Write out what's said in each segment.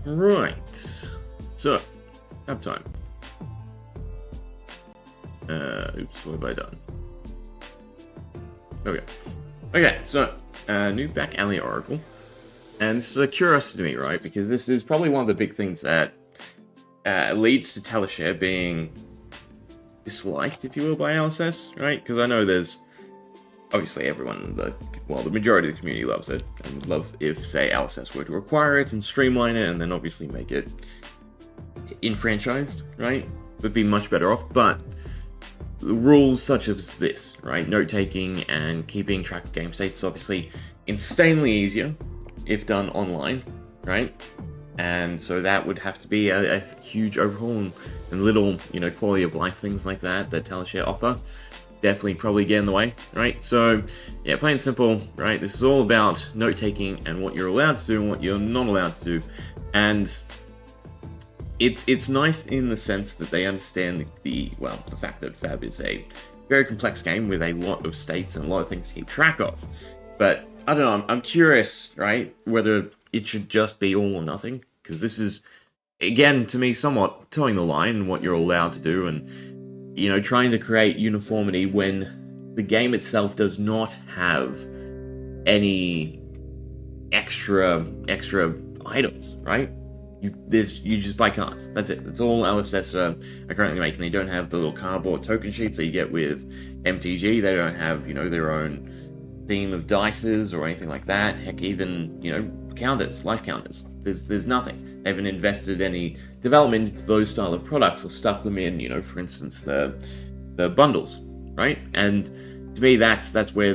Right, so, tab time. Oops, what have I done? Okay. Okay, so, new back alley oracle. And this is a curiosity to me, right? Because this is probably one of the big things that leads to Talishare being disliked, if you will, by LSS, right? Because I know there's obviously everyone, the majority of the community loves it, and would love if, say, LSS were to acquire it and streamline it, and then obviously make it enfranchised, right? Would be much better off, but rules such as this, right? Note-taking and keeping track of game states is obviously insanely easier if done online, right? And so that would have to be a huge overhaul, and little, quality of life things like that Talishare offer definitely probably get in the way, right? So, yeah, plain and simple, right? This is all about note-taking and what you're allowed to do and what you're not allowed to do. And it's nice in the sense that they understand the fact that Fab is a very complex game with a lot of states and a lot of things to keep track of. But, I don't know, I'm curious, right, whether it should just be all or nothing, because this is, again, to me, somewhat towing the line in what you're allowed to do, and trying to create uniformity when the game itself does not have any extra items, right? You just buy cards. That's it. That's all LSS are currently making. They don't have the little cardboard token sheets that you get with MTG. They don't have, their own theme of dices or anything like that. Heck, even, counters, life counters. There's nothing. They haven't invested any development into those style of products or stuck them in, for instance, the bundles, right? And to me, that's where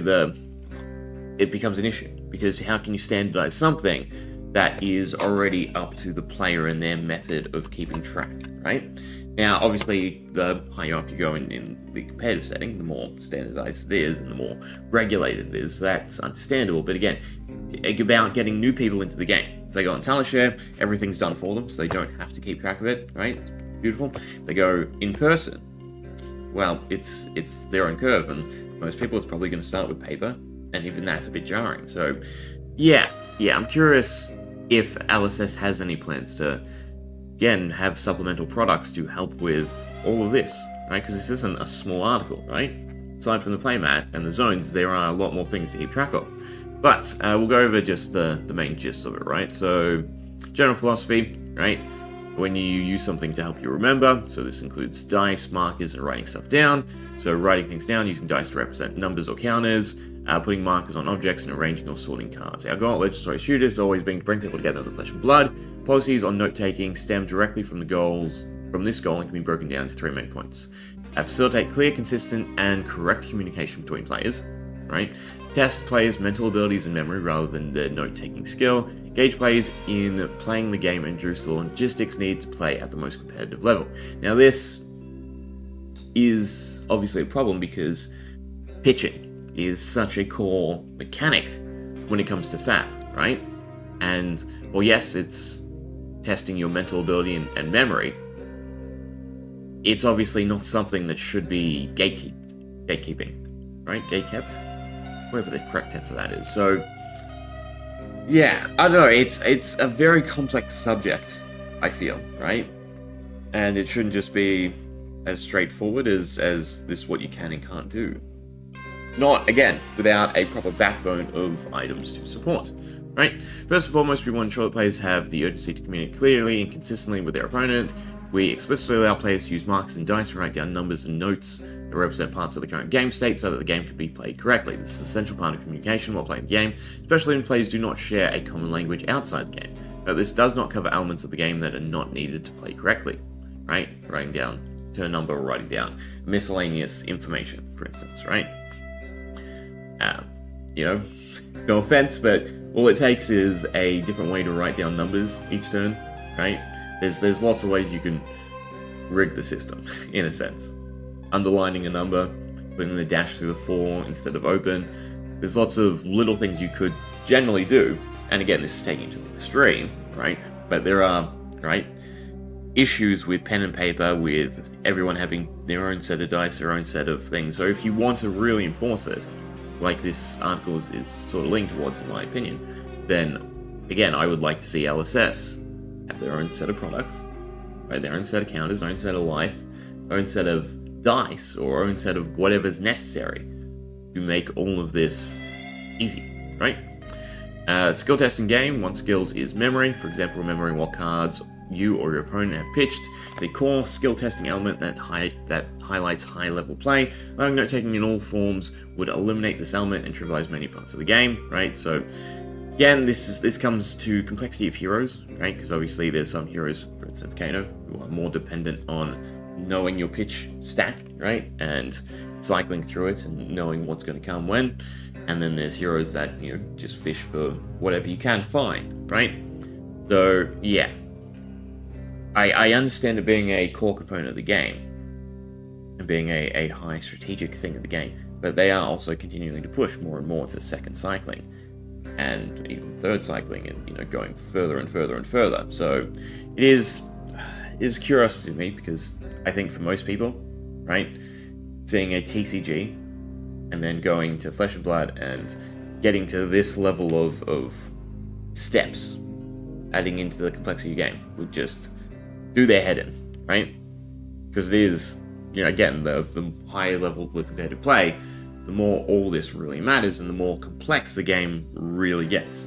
it becomes an issue, because how can you standardize something that is already up to the player and their method of keeping track, right? Now, obviously, the higher up you go in the competitive setting, the more standardized it is and the more regulated it is. That's understandable. But again, it's about getting new people into the game. If they go on Talishare, everything's done for them, so they don't have to keep track of it, right? It's beautiful. If they go in person, well, it's their own curve, and most people, it's probably going to start with paper, and even that's a bit jarring. So, yeah, I'm curious if LSS has any plans to, again, have supplemental products to help with all of this, right? Because this isn't a small article, right? Aside from the playmat and the zones, there are a lot more things to keep track of. But we'll go over just the main gist of it, right? So, general philosophy, right? When you use something to help you remember, so this includes dice, markers, and writing stuff down. So writing things down using dice to represent numbers or counters, putting markers on objects, and arranging or sorting cards. Our goal at Legendary Shooters has always been to bring people together in the flesh and blood. Policies on note-taking stem directly from this goal and can be broken down into 3 main points. Facilitate clear, consistent, and correct communication between players, right? Test players' mental abilities and memory rather than their note-taking skill. Gauge players in playing the game and introduce the logistics needed to play at the most competitive level. Now, this is obviously a problem because pitching is such a core mechanic when it comes to Fab, right? And, well, yes, it's testing your mental ability and memory. It's obviously not something that should be gatekeeping, right? Gatekept? Whatever the correct tense of that is. So, yeah, I don't know, it's a very complex subject, I feel, right? And it shouldn't just be as straightforward as this what you can and can't do. Not, again, without a proper backbone of items to support, right? First and foremost, we want to ensure that players have the urgency to communicate clearly and consistently with their opponent, We explicitly allow players to use markers and dice to write down numbers and notes that represent parts of the current game state so that the game can be played correctly. This is an essential part of communication while playing the game, especially when players do not share a common language outside the game. But this does not cover elements of the game that are not needed to play correctly, right? Writing down turn number or writing down miscellaneous information, for instance, right? No offense, but all it takes is a different way to write down numbers each turn, right? There's lots of ways you can rig the system, in a sense. Underlining a number, putting the dash through the 4 instead of open. There's lots of little things you could generally do, and again, this is taking it to the extreme, right? But there are, right, issues with pen and paper, with everyone having their own set of dice, their own set of things. So if you want to really enforce it, like this article is sort of leaning towards, in my opinion, then, again, I would like to see LSS have their own set of products, right? Their own set of counters, their own set of life, their own set of dice, or own set of whatever's necessary to make all of this easy, right? Skill testing game. One skills is memory. For example, remembering what cards you or your opponent have pitched is a core skill testing element that highlights high-level play. Allowing note-taking in all forms would eliminate this element and trivialize many parts of the game, right? So, again, this comes to complexity of heroes, right? Because obviously there's some heroes, for instance, Kano, who are more dependent on knowing your pitch stack, right? And cycling through it and knowing what's going to come when. And then there's heroes that, just fish for whatever you can find, right? So, yeah. I understand it being a core component of the game and being a high strategic thing of the game, but they are also continuing to push more and more to second cycling and even third cycling and, going further and further and further. So it is curiosity to me because I think for most people, right, seeing a TCG and then going to Flesh and Blood and getting to this level of steps, adding into the complexity of the game would just do their head in, right? Because it is, again, the higher levels of competitive play, the more all this really matters and the more complex the game really gets.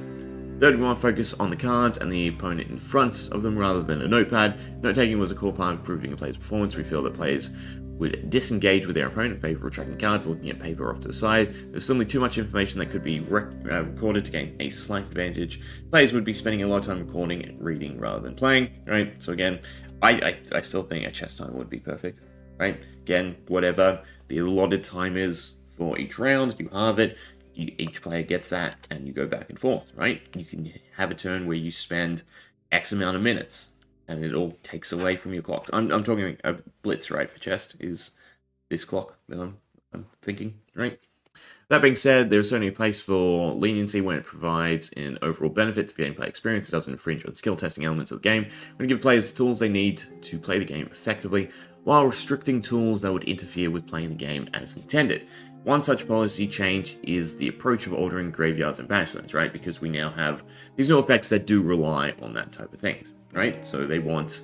Third, we want to focus on the cards and the opponent in front of them rather than a notepad. Note-taking was a core part of improving a player's performance. We feel that players would disengage with their opponent in favor of tracking cards, looking at paper off to the side. There's simply too much information that could be recorded to gain a slight advantage. Players would be spending a lot of time recording and reading rather than playing, right? So again, I still think a chess time would be perfect, right? Again, whatever the allotted time is for each round, you halve it, each player gets that, and you go back and forth, right? You can have a turn where you spend X amount of minutes, and it all takes away from your clock. I'm talking a blitz, right, for chess is this clock that I'm thinking, right? That being said, there's certainly a place for leniency when it provides an overall benefit to the gameplay experience. It doesn't infringe on skill testing elements of the game. We're going to give players the tools they need to play the game effectively, while restricting tools that would interfere with playing the game as intended. One such policy change is the approach of ordering graveyards and banishments, right? Because we now have these new effects that do rely on that type of thing, right? So they want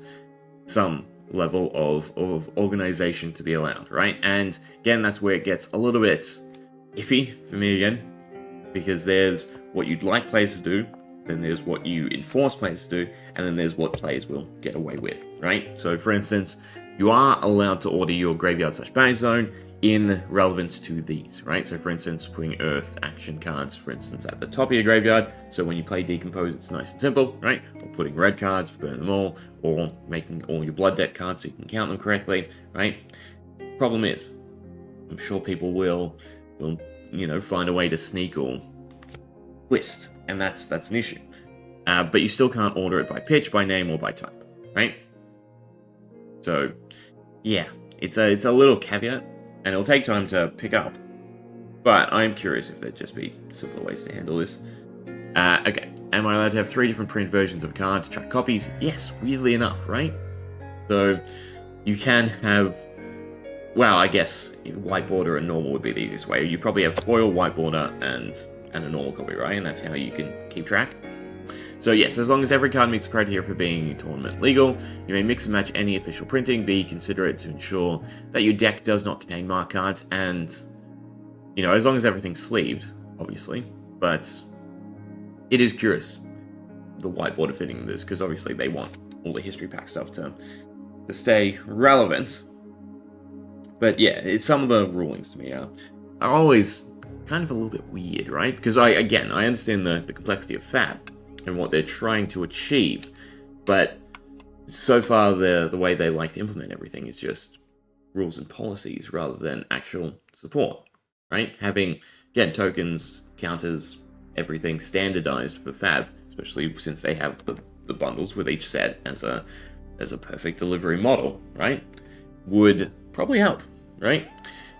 some level of organization to be allowed, right? And again, that's where it gets a little bit iffy for me again, because there's what you'd like players to do, then there's what you enforce players to do, and then there's what players will get away with, right? So for instance, you are allowed to order your graveyard/banish zone in relevance to these, right? So for instance, putting earth action cards, for instance, at the top of your graveyard, so when you play Decompose, it's nice and simple, right? Or putting red cards for burn them all, or making all your blood debt cards so you can count them correctly, right? Problem is, I'm sure people will find a way to sneak or twist, and that's an issue. But you still can't order it by pitch, by name, or by type, right? So, yeah, it's a little caveat, and it'll take time to pick up. But I'm curious if there'd just be simpler ways to handle this. Okay, am I allowed to have 3 different print versions of a card to track copies? Yes, weirdly enough, right? So, you can have, well, I guess white border and normal would be the easiest way. You probably have foil, white border, and a normal copy, right? And that's how you can keep track. So yes, as long as every card meets the criteria for being tournament legal, you may mix and match any official printing. Be considerate to ensure that your deck does not contain mark cards, and as long as everything's sleeved, obviously. But it is curious, the white border fitting this, because obviously they want all the history pack stuff to to stay relevant. But yeah, some of the rulings to me are always kind of a little bit weird, right? Because I understand the complexity of Fab and what they're trying to achieve, but so far the way they like to implement everything is just rules and policies rather than actual support, right? Having, again, tokens, counters, everything standardized for Fab, especially since they have the bundles with each set as a perfect delivery model, right? Would probably help, right?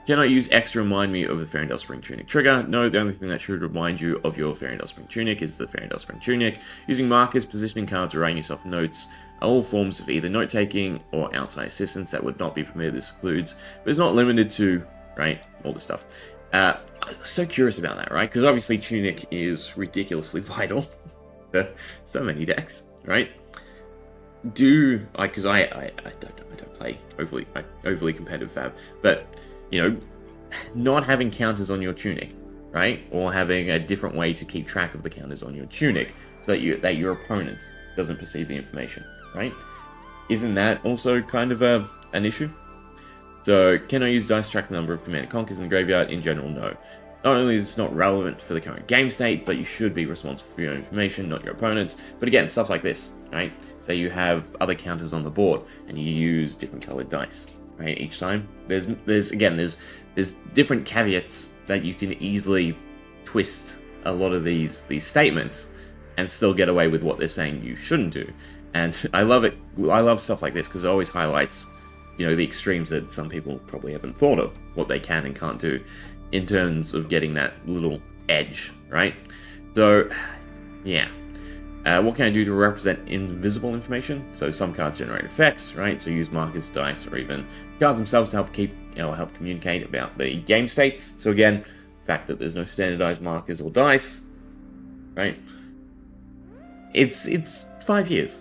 Can I use X to remind me of the Fairytale Spring Tunic trigger? No, the only thing that should remind you of your Fairytale Spring Tunic is the Fairytale Spring Tunic. Using markers, positioning cards, or writing yourself notes are all forms of either note-taking or outside assistance that would not be permitted. This includes, but it's not limited to, right, all this stuff. I'm so curious about that, right? Because obviously Tunic is ridiculously vital for so many decks, right? Because I don't play overly competitive Fab, but you know, not having counters on your Tunic, right, or having a different way to keep track of the counters on your Tunic so that your opponent doesn't perceive the information, right? Isn't that also kind of an issue? So, can I use dice to track the number of Command Conquers in the graveyard? In general, no. Not only is this not relevant for the current game state, but you should be responsible for your own information, not your opponent's. But again, stuff like this, right? Say you have other counters on the board, and you use different colored dice, right? Each time, there's different caveats that you can easily twist a lot of these statements, and still get away with what they're saying you shouldn't do. And I love it. I love stuff like this because it always highlights, you know, the extremes that some people probably haven't thought of, what they can and can't do in terms of getting that little edge, right? So, yeah. What can I do to represent invisible information? So some cards generate effects, right? So use markers, dice, or even cards themselves to help communicate about the game states. So again, the fact that there's no standardized markers or dice, right? It's 5 years,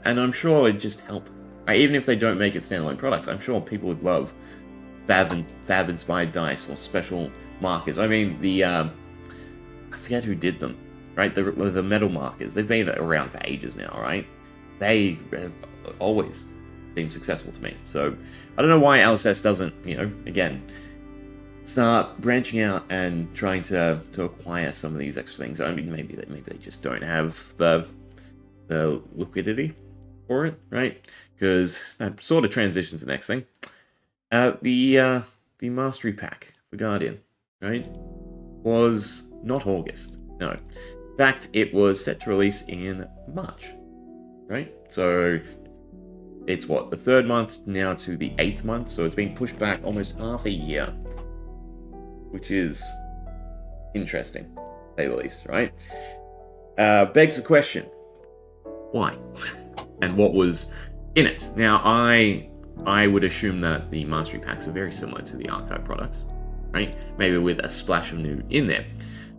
and I'm sure it'd just help. Right? Even if they don't make it standalone products, I'm sure people would love Fab-inspired dice or special markers. I mean, I forget who did them, right? The metal markers. They've been around for ages now, right? They have always seemed successful to me. So I don't know why LSS doesn't, again, start branching out and trying to acquire some of these extra things. I mean, maybe they just don't have the liquidity for it, right? Because that sort of transitions to the next thing. The Mastery Pack for Guardian, right, was not August. No. In fact, it was set to release in March, right? So it's the 3rd month now to the 8th month, so it's been pushed back almost half a year, which is interesting, to say the least, right? Begs the question, why? And what was in it? Now, I would assume that the Mastery Packs are very similar to the Archive products, right? Maybe with a splash of new in there.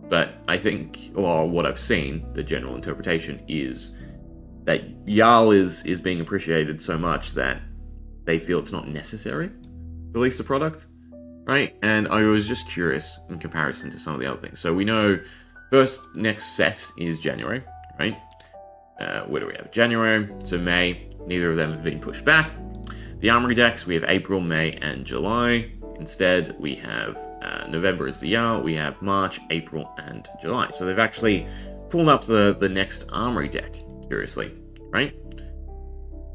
But I think, or what I've seen, the general interpretation is that Jarl is being appreciated so much that they feel it's not necessary to release the product, right? And I was just curious in comparison to some of the other things. So we know next set is January, right? Where do we have? January, so May. Neither of them have been pushed back. The Armory decks, we have April, May, and July. Instead, we have November is the Jarl, we have March, April, and July. So they've actually pulled up the next Armory deck, curiously, right?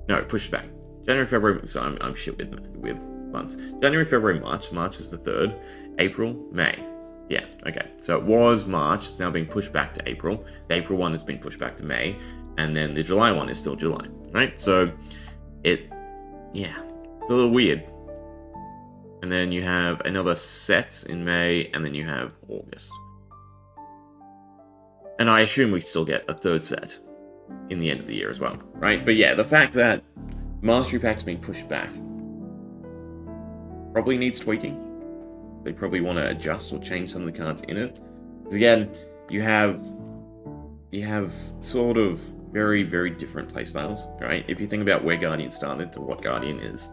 No, pushed back. January, February, so I'm shit with months. January, February, March. March is the 3rd. April, May. Yeah, okay. So it was March, it's now being pushed back to April. The April one has been pushed back to May, and then the July one is still July, right? So it's a little weird. And then you have another set in May, and then you have August. And I assume we still get a 3rd set in the end of the year as well, right? But yeah, the fact that Mastery Pack's being pushed back probably needs tweaking. They probably want to adjust or change some of the cards in it. Because again, you have sort of very, very different playstyles, right? If you think about where Guardian started to what Guardian is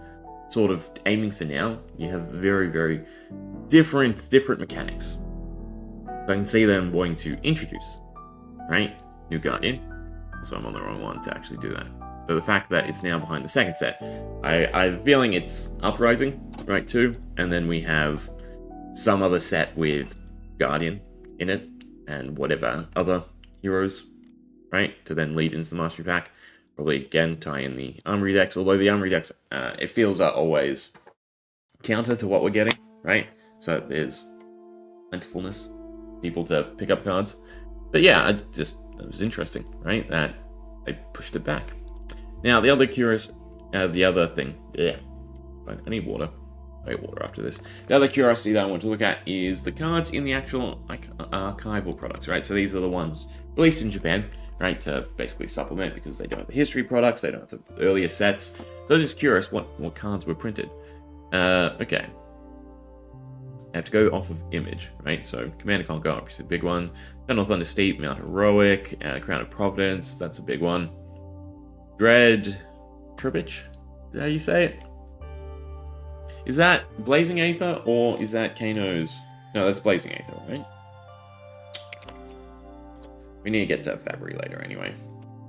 sort of aiming for now, you have very, very different mechanics. So I can see them wanting to introduce, right? New Guardian. So I'm on the wrong one to actually do that. So the fact that it's now behind the second set, I have a feeling it's Uprising, right, too, and then we have some other set with Guardian in it, and whatever other heroes, right, to then lead into the Mastery Pack. Probably, again, tie in the Armory decks, although the Armory decks, it feels are always counter to what we're getting, right? So there's plentifulness, people to pick up cards. But yeah, it was interesting, right, that I pushed it back. Now, the other thing, I need water. I get water after this. The other curiosity that I want to look at is the cards in the actual archival products, right? So these are the ones released in Japan, right, to basically supplement because they don't have the history products, they don't have the earlier sets. So I'm just curious what cards were printed. Okay. I have to go off of image, right? So Command and Conquer, obviously a big one. Eternal Thunder Steep, Mount Heroic, Crown of Providence, that's a big one. Dread Tribich, is that how you say it? Is that Blazing Aether or is that Kano's? No, that's Blazing Aether, right? We need to get to Fabry later anyway.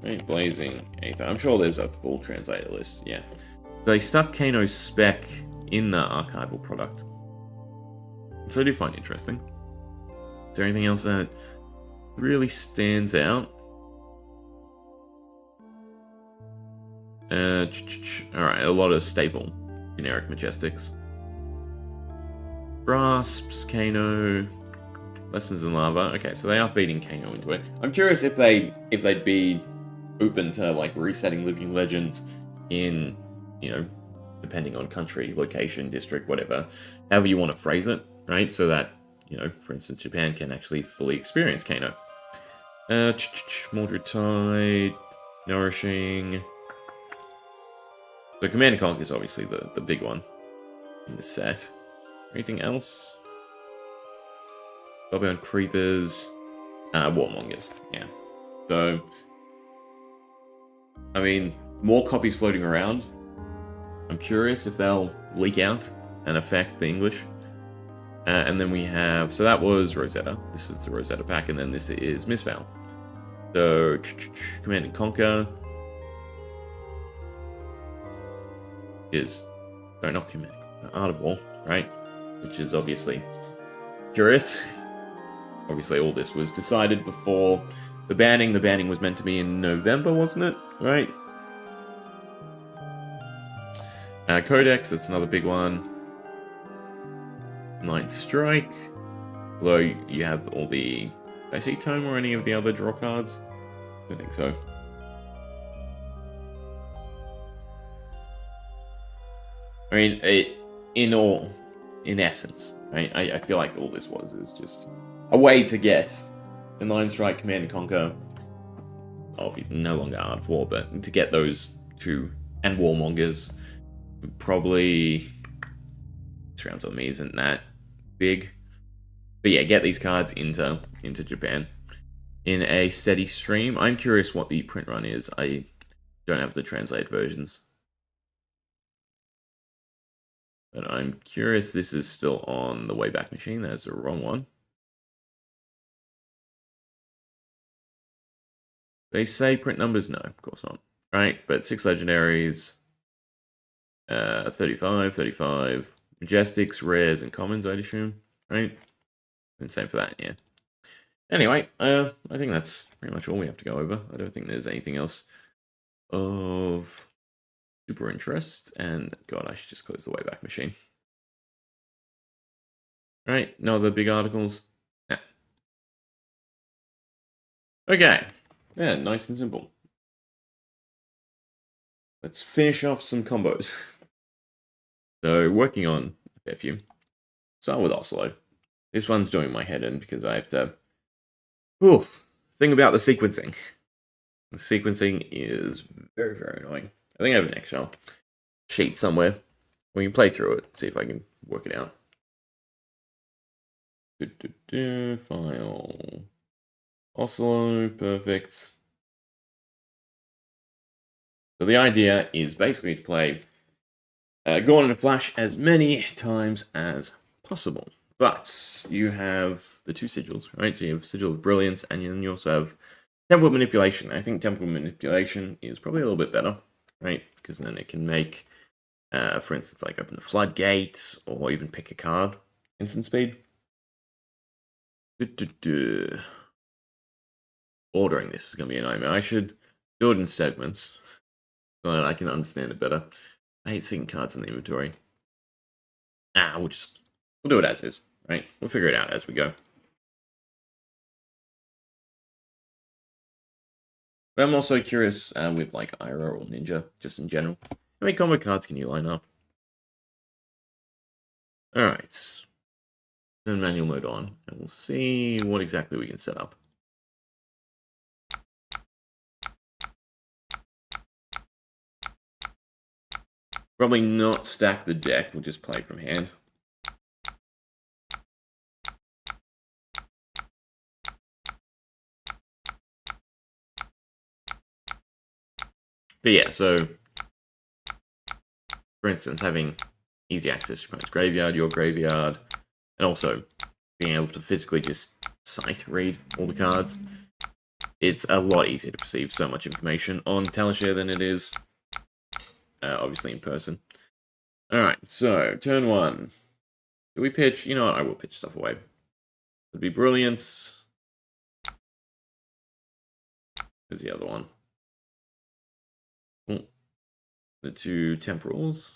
Right, Blazing Aether. I'm sure there's a full translator list, yeah. So they stuck Kano's spec in the archival product, which I do find interesting. Is there anything else that really stands out? Alright, a lot of staple generic Majestics. Grasps, Kano, Lessons in Lava. Okay, so they are feeding Kano into it. I'm curious if they'd be open to like resetting Living Legends in, you know, depending on country, location, district, whatever, however you want to phrase it, right? So that, you know, for instance, Japan can actually fully experience Kano. Mordred Tide, Nourishing. So Command and Conquer is obviously the big one in the set. Anything else? Barbarian Creepers, Warmongers, yeah. So, I mean, more copies floating around. I'm curious if they'll leak out and affect the English. And then we have, so that was Rosetta. This is the Rosetta pack, and then this is Mistval. So, Command and Conquer is, sorry, not Command and Conquer, Art of War, right? Which is obviously curious. Obviously, all this was decided before the banning. The banning was meant to be in November, wasn't it? Right? Codex, that's another big one. Ninth Strike. Although you have all the... Did I see Tome or any of the other draw cards? I don't think so. I mean, in essence, right? I feel like all this is just a way to get the 9 Strike, Command and Conquer, no longer Art of War, but to get those two, and Warmongers, probably, rounds on me isn't that big. But yeah, get these cards into Japan in a steady stream. I'm curious what the print run is. I don't have the translated versions. But I'm curious, this is still on the Wayback Machine. That's the wrong one. They say print numbers? No, of course not. Right, but 6 legendaries, 35, Majestics, rares, and commons, I'd assume. Right? And same for that, yeah. Anyway, I think that's pretty much all we have to go over. I don't think there's anything else of super interest. And God, I should just close the Wayback Machine. Right, no other big articles? Yeah. Okay. Yeah, nice and simple. Let's finish off some combos. So, working on a fair few. Start with Oslo. This one's doing my head in because I have to... think about the sequencing. The sequencing is very, very annoying. I think I have an Excel sheet somewhere. We can play through it, see if I can work it out. File. Oslo, perfect. So the idea is basically to play Go On in a Flash as many times as possible. But you have the 2 sigils, right? So you have Sigil of Brilliance, and then you also have Temple of Manipulation. I think Temple of Manipulation is probably a little bit better right? Because then it can make, for instance, like open the floodgates or even pick a card. Instant speed. Ordering this is going to be a nightmare. I should do it in segments so that I can understand it better. I hate seeing cards in the inventory. We'll do it as is, right? We'll figure it out as we go. But I'm also curious with like Aria or Ninja, just in general. How many combo cards can you line up? Alright. Turn manual mode on, and we'll see what exactly we can set up. Probably not stack the deck, we'll just play from hand. But yeah, so for instance, having easy access to your opponent's graveyard, your graveyard, and also being able to physically just sight read all the cards. It's a lot easier to perceive so much information on Teleshare than it is, obviously, in person. Alright, so, turn 1. Do we pitch? You know what, I will pitch stuff away. Would be Brilliance. There's the other one. Oh, the 2 Temporals.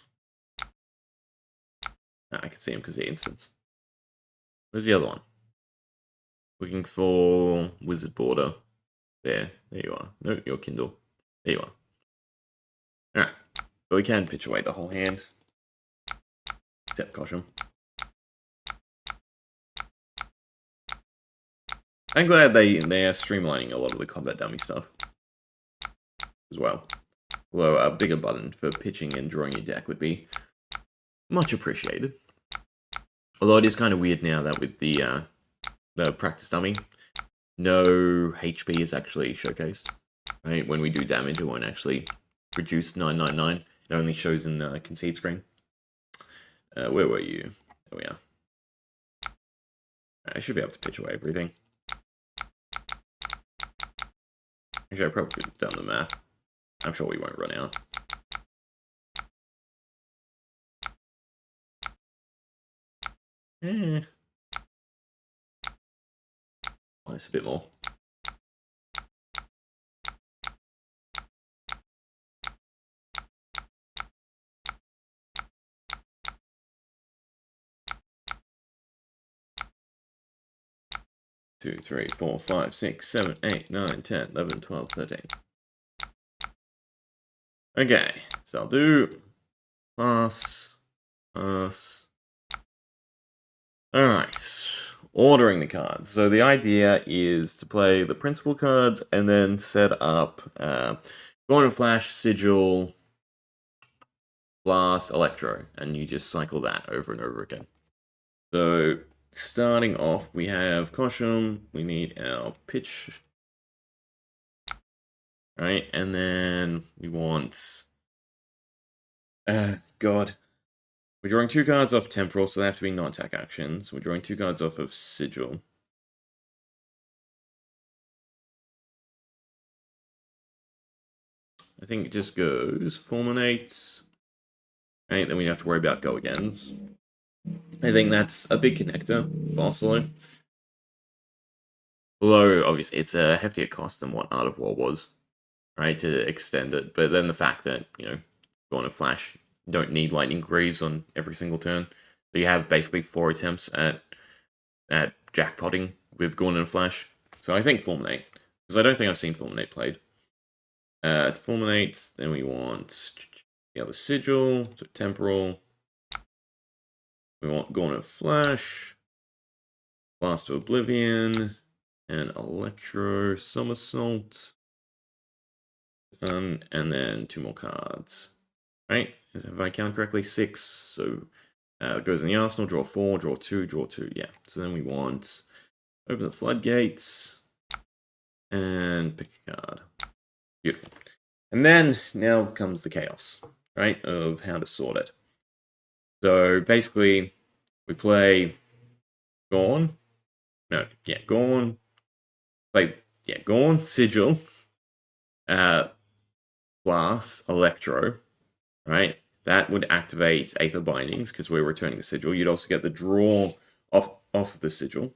I can see them because they're instants. Where's the other one? Looking for Wizard Border. There you are. No, your Kindle. There you are. Alright, but we can pitch away the whole hand. Except Kosham. I'm glad they are streamlining a lot of the combat dummy stuff as well. Although a bigger button for pitching and drawing your deck would be much appreciated. Although it is kind of weird now that with the practice dummy, no HP is actually showcased. Right? When we do damage, it won't actually produce 999. It only shows in the concede screen. Where were you? There we are. I should be able to pitch away everything. Actually, I probably could have done the math. I'm sure we won't run out. Oh, it's a bit more. Two, 3, 4, 5, 6, 7, 8, 9, 10, 11, 12, 13. Okay, so I'll do pass. Alright, ordering the cards. So the idea is to play the principal cards and then set up Gone and Flash, Sigil, Blast, Electro, and you just cycle that over and over again. So starting off, we have Kosham, we need our pitch, right? And then we want, God. We're drawing 2 cards off Temporal, so they have to be non-attack actions. We're drawing 2 cards off of Sigil. I think it just goes Fulminates. Right, then we have to worry about go-agains. I think that's a big connector for Solo. Although, obviously, it's a heftier cost than what Art of War was, right, to extend it. But then the fact that, you know, Gone and Flash don't need Lightning Greaves on every single turn. So you have basically 4 attempts at jackpotting with Gone and Flash. So I think Fulminate, because I don't think I've seen Fulminate played. Fulminate, then we want the other Sigil, so Temporal. We want Gone and Flash, Blast to Oblivion, and Electro Somersault. And then 2 more cards. Right? If I count correctly, 6. So it goes in the arsenal, draw 4, draw 2, draw 2. Yeah. So then we want open the floodgates and pick a card. Beautiful. And then now comes the chaos, right, of how to sort it. So basically, we play Gone. No, yeah, Gone. Play, yeah, Gone, Sigil. plus Electro, right? That would activate Aether Bindings because we're returning the sigil. You'd also get the draw off the sigil.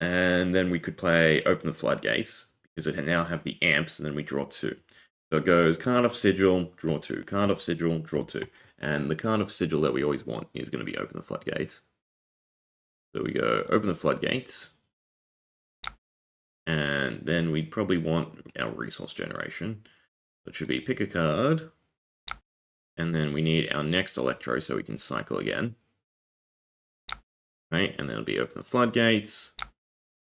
And then we could play Open the Floodgates because it now have the amps, and then we draw 2. So it goes card off sigil, draw 2, card off sigil, draw 2. And the card off sigil that we always want is going to be Open the Floodgates. So we go Open the Floodgates. And then we'd probably want our resource generation. It should be pick a card. And then we need our next Electro so we can cycle again. Right, and then it'll be Open the Floodgates,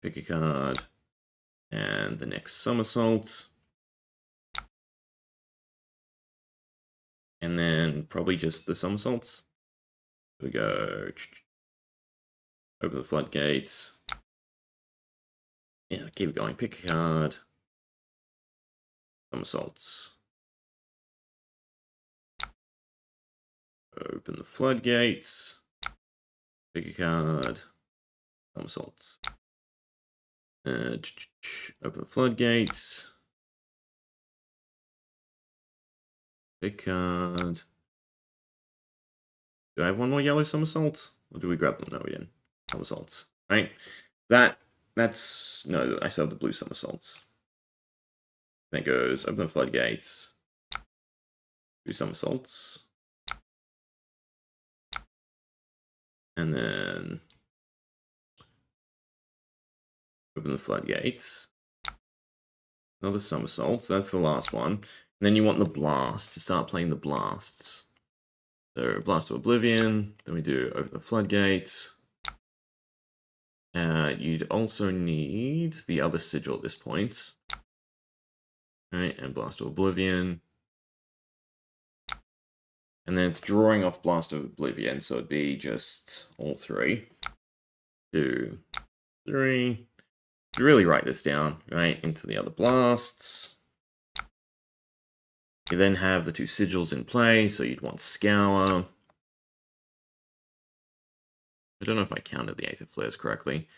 pick a card, and the next Somersault. And then probably just the Somersaults. We go Open the Floodgates. Yeah, keep going. Pick a card. Somersaults. Open the Floodgates. Pick a card. Somersaults. Open the Floodgates. Pick card. Do I have one more yellow Somersault? Or do we grab them? No, we didn't. Somersaults. Right? That's... No, I still have the blue Somersaults. Then it goes, Open the Floodgates. Do Somersaults. And then... Open the Floodgates. Another Somersault. So that's the last one. And then you want the Blast to start playing the Blasts. So Blast of Oblivion. Then we do Open the Floodgates. You'd also need the other sigil at this point. Right, and Blast of Oblivion. And then it's drawing off Blast of Oblivion, so it'd be just all 3. 2, 3. You really write this down, right, into the other blasts. You then have the 2 sigils in play, so you'd want Scour. I don't know if I counted the Aether Flares correctly.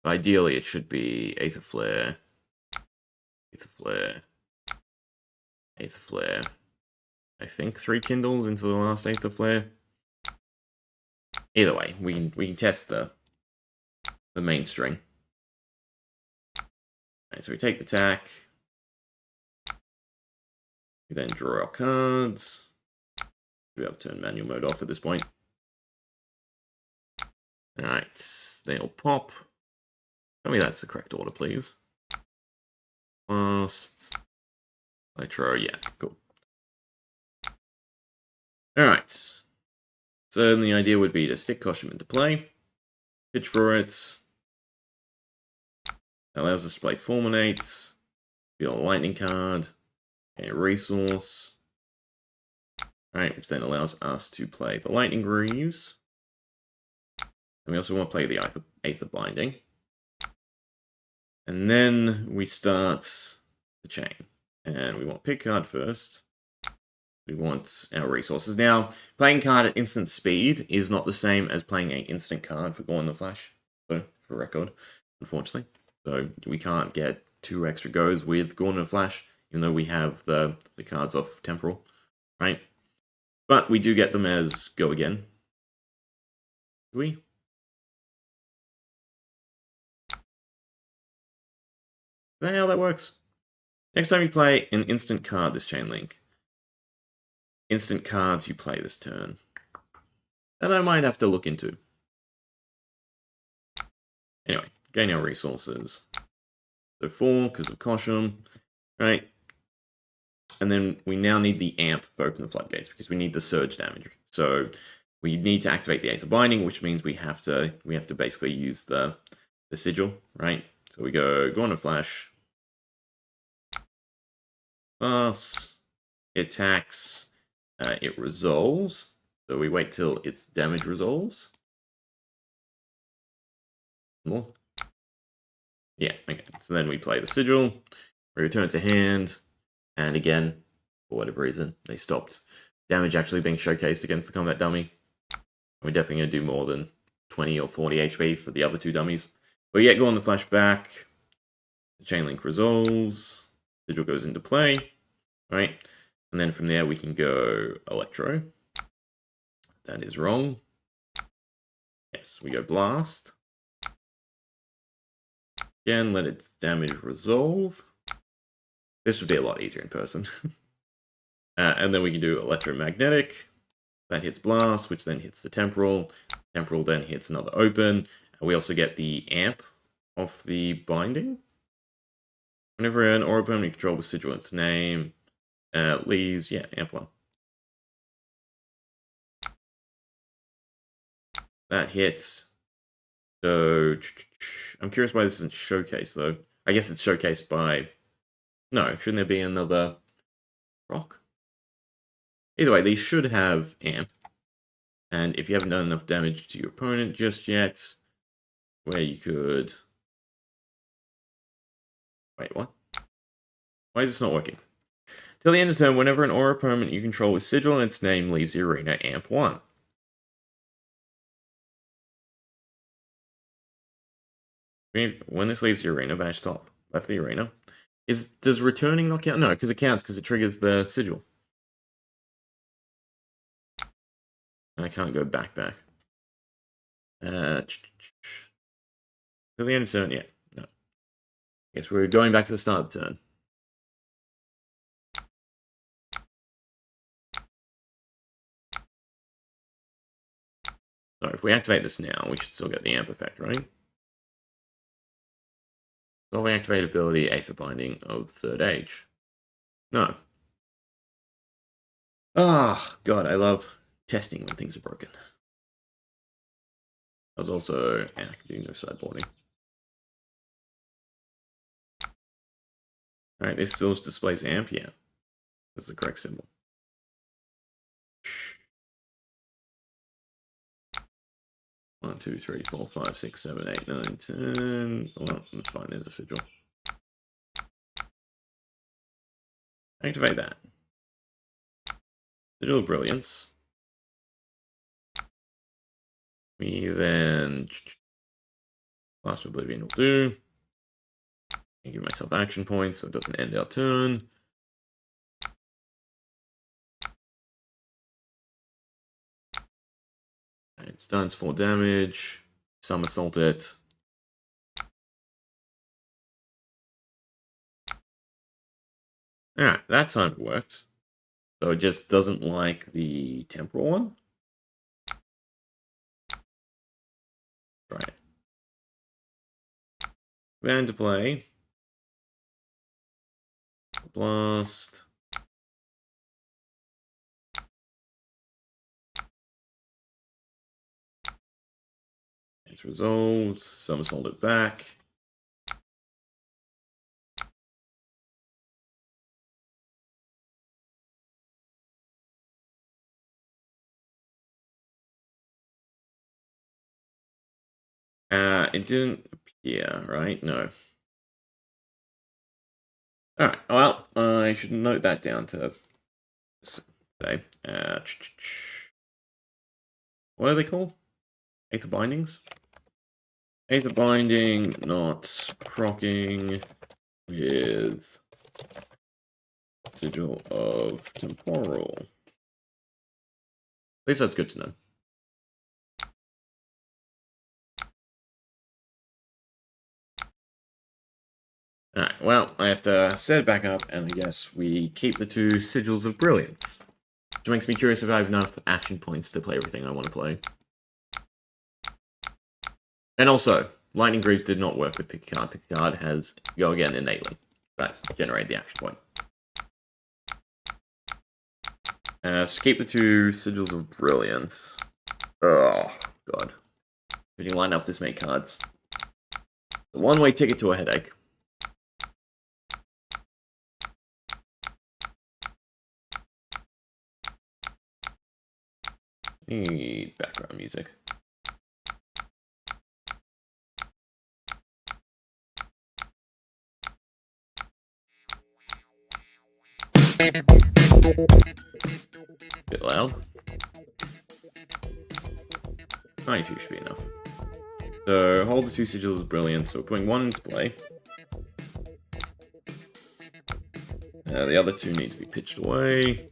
But ideally, it should be Aether Flare, Aether Flare, Aether Flare. I think 3 Kindles into the last Aether Flare. Either way, we can test the main string. Alright, so we take the tack. We then draw our cards. We have to turn manual mode off at this point. Alright, they'll pop. Tell me that's the correct order, please. Last. Electro, yeah, cool. Alright. So then the idea would be to stick Koshim into play. Pitch for it. That allows us to play Fulminate. Deal a lightning card. A resource. Alright, which then allows us to play the Lightning Greaves. And we also want to play the Aether Binding. And then we start the chain. And we want pick card first. We want our resources. Now, playing card at instant speed is not the same as playing an instant card for Gorn the Flash. So, for record, unfortunately. So, we can't get 2 extra goes with Gorn the Flash, even though we have the cards off Temporal, right? But we do get them as go again. Do we? Is that how that works? Next time you play an instant card this chain link. Instant cards you play this turn. That I might have to look into. Anyway, gain our resources. So 4, because of Koshim, right? And then we now need the amp for Open the Floodgates, because we need the surge damage. So we need to activate the Aether Binding, which means we have to basically use the sigil, right? So we go on a flash. Pass. It attacks. It resolves. So we wait till its damage resolves. More. Yeah, okay. So then we play the sigil. We return it to hand. And again, for whatever reason, they stopped damage actually being showcased against the combat dummy. We're definitely going to do more than 20 or 40 HP for the other 2 dummies. But yeah, go on the flashback. The chain link resolves. Sigil goes into play. right? And then from there we can go Electro. That is wrong. Yes, we go Blast. Again, let its damage resolve. This would be a lot easier in person. And then we can do Electromagnetic. That hits Blast, which then hits the Temporal. Temporal then hits another Open. And we also get the Amp of the Binding. Whenever an aura permanent you control with sigil in its name leaves, yeah, Amp 1. That hits. So, I'm curious why this isn't showcased, though. I guess it's showcased by... No, shouldn't there be another rock? Either way, these should have Amp. And if you haven't done enough damage to your opponent just yet, where you could... Wait, what? Why is this not working? Till the end of turn, whenever an aura permanent you control with sigil in its name leaves the arena, Amp 1. When this leaves the arena, bash top, left the arena. Does returning not count? No, because it counts because it triggers the sigil. I can't go back. Till the end of turn, yeah. No. Guess we're going back to the start of the turn. So if we activate this now, we should still get the amp effect, right? Solving activate ability, Aether Binding of the Third Age. No. Ah, God, I love testing when things are broken. I was also... I can do no sideboarding. Alright, this still displays amp, yeah. That's the correct symbol. One, 2, 3, 4, 5, 6, 7, 8, 9, 10. Well, that's fine, there's a sigil. Activate that. Sigil of Brilliance. We then... Last Oblivion will do. I give myself action points so it doesn't end our turn. It stuns 4 damage. Somersault it. Alright, that time it worked. So it just doesn't like the temporal one. Right. Then to play. Blast. It's resolved. Somersault it back. It didn't appear, right? No. Alright, well, I should note that down to say. What are they called? Aether Bindings? Aether Binding, not proccing with Sigil of Temporal. At least that's good to know. Alright, well, I have to set it back up, and I guess we keep the 2 Sigils of Brilliance. Which makes me curious if I have enough action points to play everything I want to play. And also, Lightning Greaves did not work with Pick a Card. Pick a Card has Go Again innately. That generated the action point. So keep the 2 Sigils of Brilliance. Oh, God. If you line up this many cards. The one-way ticket to a headache. Need background music. Bit loud. 92 should be enough. So hold the 2 Sigils of Brilliance. So we're putting 1 into play. The other two need to be pitched away.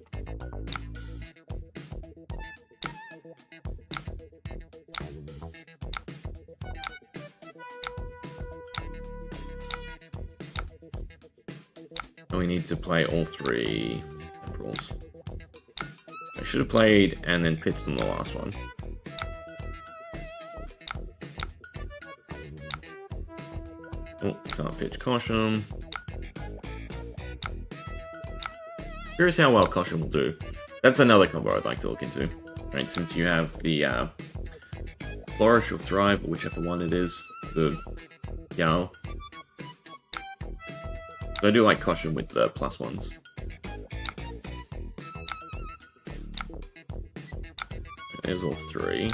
And we need to play all 3 temporals. I should have played and then pitched on the last one. Oh, can't pitch Caution. Curious how well Caution will do. That's another combo I'd like to look into. Right, since you have the Flourish or Thrive, or whichever one it is, the Yao. So I do like Caution with the +1s. There's all 3.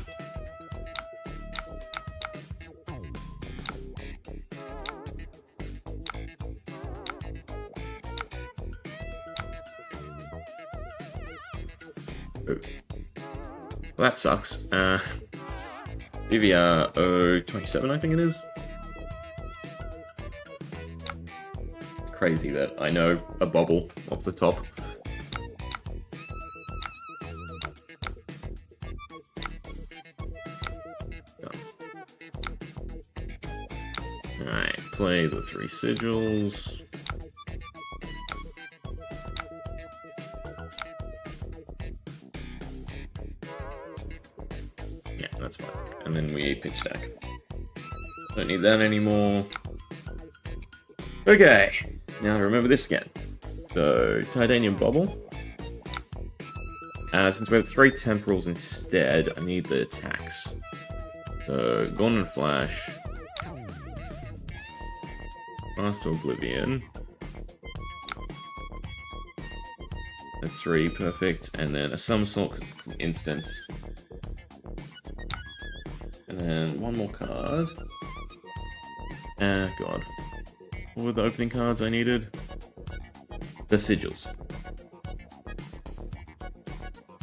Well, that sucks. DVR 027, I think it is. Crazy that I know a bubble off the top. Alright, play the 3 sigils. Yeah, that's fine. And then we pitch deck. Don't need that anymore. Okay, now remember this again. So, Titanium Bubble. Since we have 3 temporals instead, I need the attacks. So, Gone and Flash. Fast to Oblivion. That's 3, perfect. And then a Somersault because it's an instant. And then one more card. God. What were the opening cards I needed? The sigils.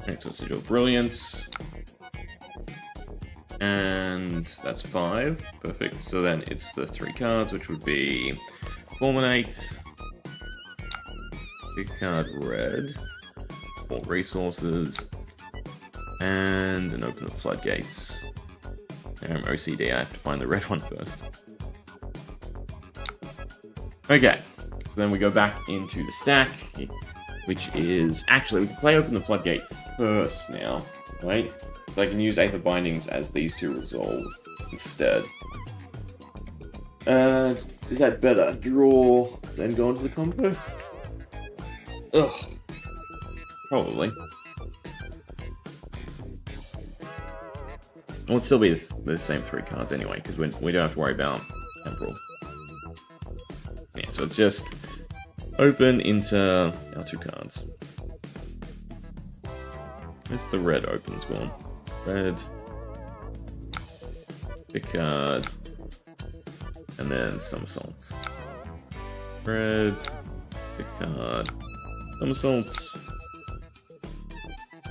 Next one, Sigil Brilliance. And that's 5. Perfect. So then it's the 3 cards, which would be Fulminate, big card red, 4 resources, and an Open of Floodgates. I'm OCD, I have to find the red one first. Okay, so then we go back into the stack, which is... Actually, we can play Open the Floodgate first now, right? So I can use Aether Bindings as these 2 resolve instead. Is that better? Draw, then go into the combo? Ugh. Probably. It would still be the same 3 cards anyway, because we don't have to worry about Temporal. Yeah, so it's just open into our 2 cards. Where's the red opens one? Red. Big card. And then Somersaults. Red. Big card. Somersaults.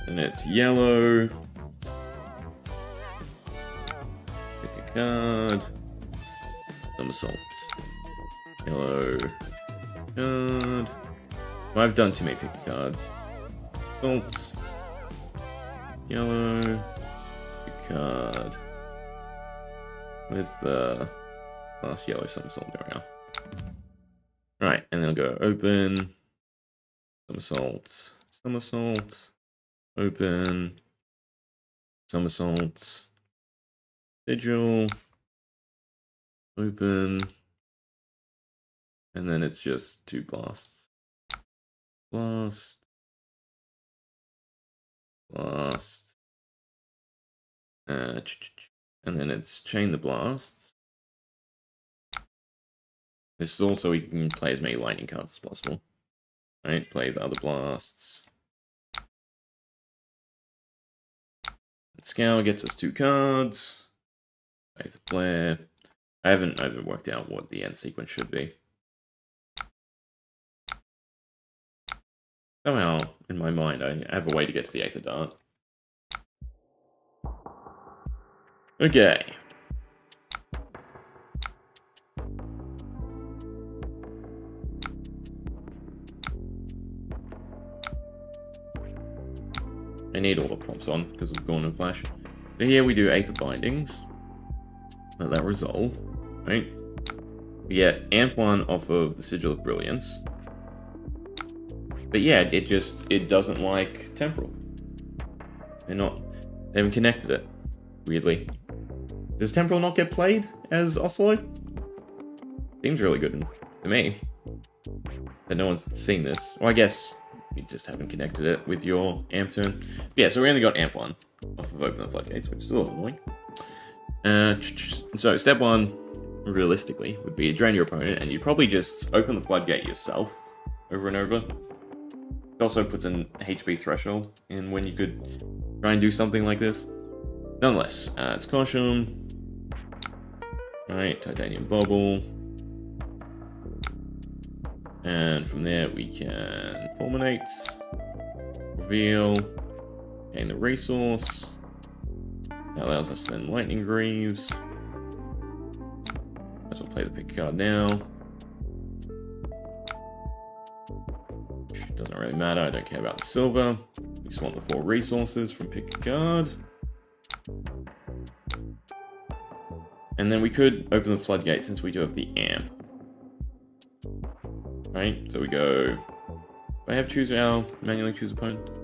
And it's yellow. Pick a card. Somersaults. Yellow. Card. Well, I've done too many pick cards. Salts. Yellow. Pick card. Where's the last yellow somersault? There we are. Right, and then I'll go open. Somersaults. Somersaults. Open. Somersaults. Sigil. Open. And then it's just 2 blasts. Blast. Blast. And then it's chain the blasts. This is also, we can play as many lightning cards as possible. Right, play the other blasts. Scour gets us 2 cards. Play the flare. I haven't worked out what the end sequence should be. Somehow, in my mind, I have a way to get to the Aether Dart. Okay. need all the prompts on because of Gone and Flash. But here we do Aether of Bindings. Let that resolve, right? We get Amp 1 off of the Sigil of Brilliance. But yeah, it doesn't like Temporal. They haven't connected it, weirdly. Does Temporal not get played as Ocelot? Seems really good to me. But no one's seen this. Well, I guess you just haven't connected it with your Amp turn. But yeah, so we only got Amp 1 off of Open the Floodgates, which is a little annoying. So step 1, realistically, would be to drain your opponent, and you'd probably just open the floodgate yourself over and over. It also puts an HP threshold in when you could try and do something like this. Nonetheless, it's Caution. Right, Titanium Bubble. And from there we can Fulminate, Reveal, gain the resource. That allows us to then Lightning Greaves. Let's play the pick card now. Doesn't really matter, I don't care about the silver. We just want the 4 resources from pick a card. And then we could open the floodgate since we do have the amp. Right, so we go... Do I have manually choose opponent?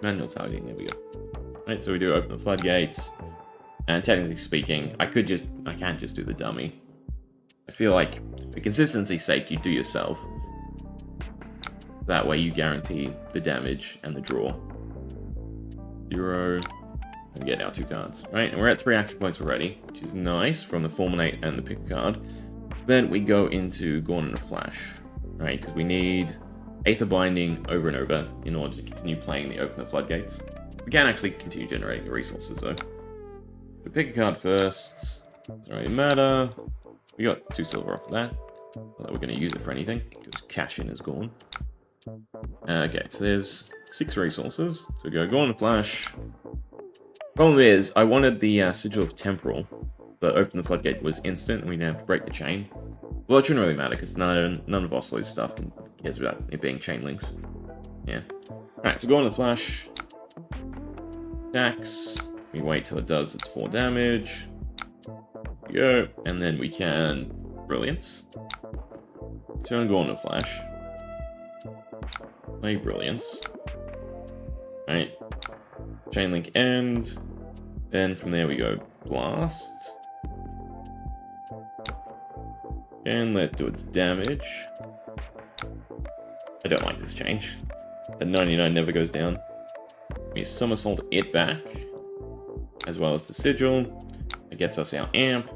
Manual targeting, there we go. Right, so we do open the floodgates. And technically speaking, I can't just do the dummy. I feel like, for consistency's sake, you do yourself. That way you guarantee the damage and the draw. 0. We get our 2 cards. Right, and we're at 3 action points already, which is nice from the Fulminate and the pick a card. Then we go into Gone in a Flash. Right, because we need Aether Binding over and over in order to continue playing the Open the Floodgates. We can actually continue generating the resources though. We pick a card first. Doesn't really matter. We got 2 silver off of that. Not that we're going to use it for anything, because cash in is gone. Okay, so there's 6 resources. So we go in a Flash. Problem is, I wanted the Sigil of Temporal, but Open the Floodgate was instant, and we didn't have to break the chain. Well, it shouldn't really matter, because none of Ocelot's stuff cares about it being chain links. Yeah. Alright, so in a Flash. Attacks. We wait till it does its 4 damage. Go, and then we can Brilliance. Turn in a Flash. Play Brilliance. Alright. Chainlink end. Then from there we go Blast. And let it do its damage. I don't like this change. That 99 never goes down. We somersault it back, as well as the Sigil. It gets us our amp.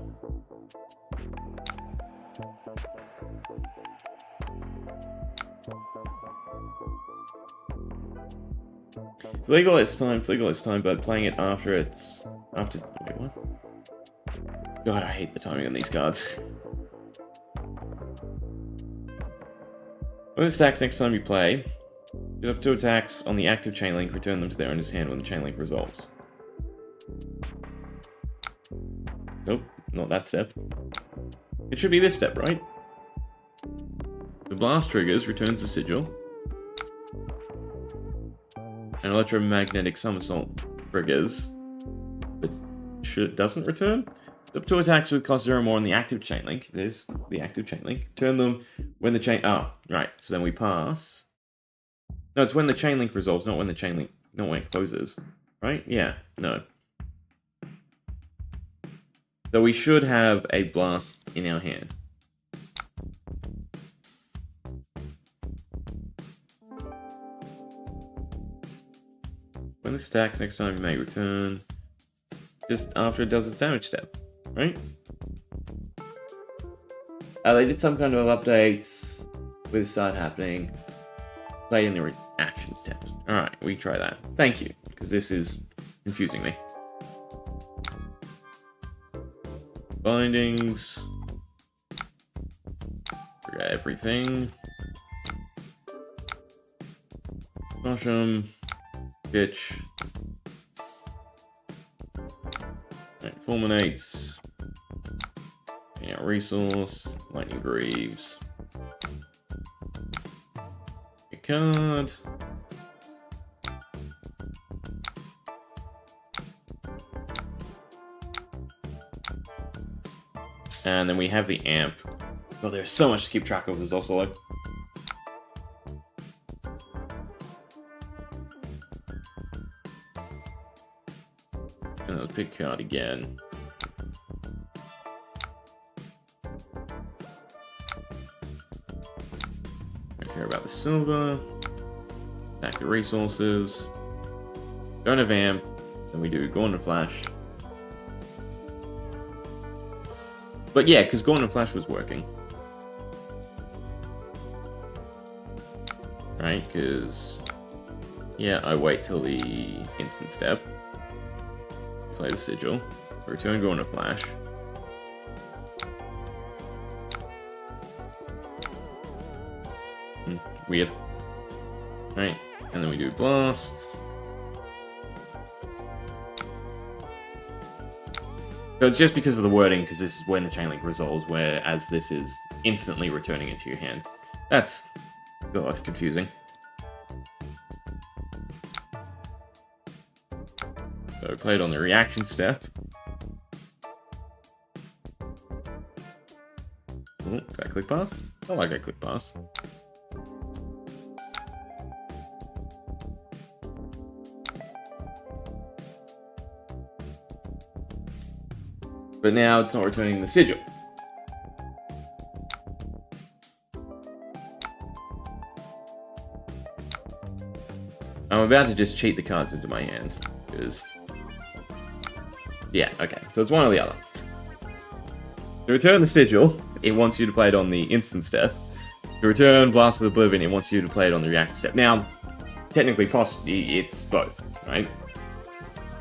It's legal this time, but playing it after wait, what? God, I hate the timing on these cards. When this attacks next time you play, get up 2 attacks on the active chain link, return them to their owner's hand when the chain link resolves. Nope, not that step. It should be this step, right? The blast triggers, returns the Sigil. An electromagnetic somersault triggers, but doesn't return. Up 2 attacks with cost 0 more on the active chain link. There's the active chain link. Turn them when the chain... Oh, right. So then we pass. No, it's when the chain link resolves, not when it closes. Right? Yeah. No. So we should have a blast in our hand. When this attacks, next time you may return just after it does its damage step. Right? They did some kind of updates with it started happening. Play in the reaction steps. Alright, we try that. Thank you, because this is confusing me. Bindings. Forget everything. Mushroom. Pitch. Alright, Fulminates. Yeah, resource, Lightning Greaves. A card. And then we have the amp. Oh, there's so much to keep track of. There's also like... And let's pick card again. Don't care about the silver. Back the resources. Don't have amp. Then we do Gauntlet Flash. But yeah, because Gauntlet Flash was working. Right, because... Yeah, I wait till the instant step. Play the Sigil. Return Gauntlet Flash. Weird. Right, and then we do Blast. So it's just because of the wording, because this is when the chain link resolves, whereas this is instantly returning into your hand. That's, God, confusing. So play it on the reaction step. Oh, did I click pass? I like I click pass. But now it's not returning the sigil. I'm about to just cheat the cards into my hand, because... Yeah, okay, so it's one or the other. To return the sigil, it wants you to play it on the instant step. To return Blast of Oblivion, it wants you to play it on the reaction step. Now, technically, it's both, right?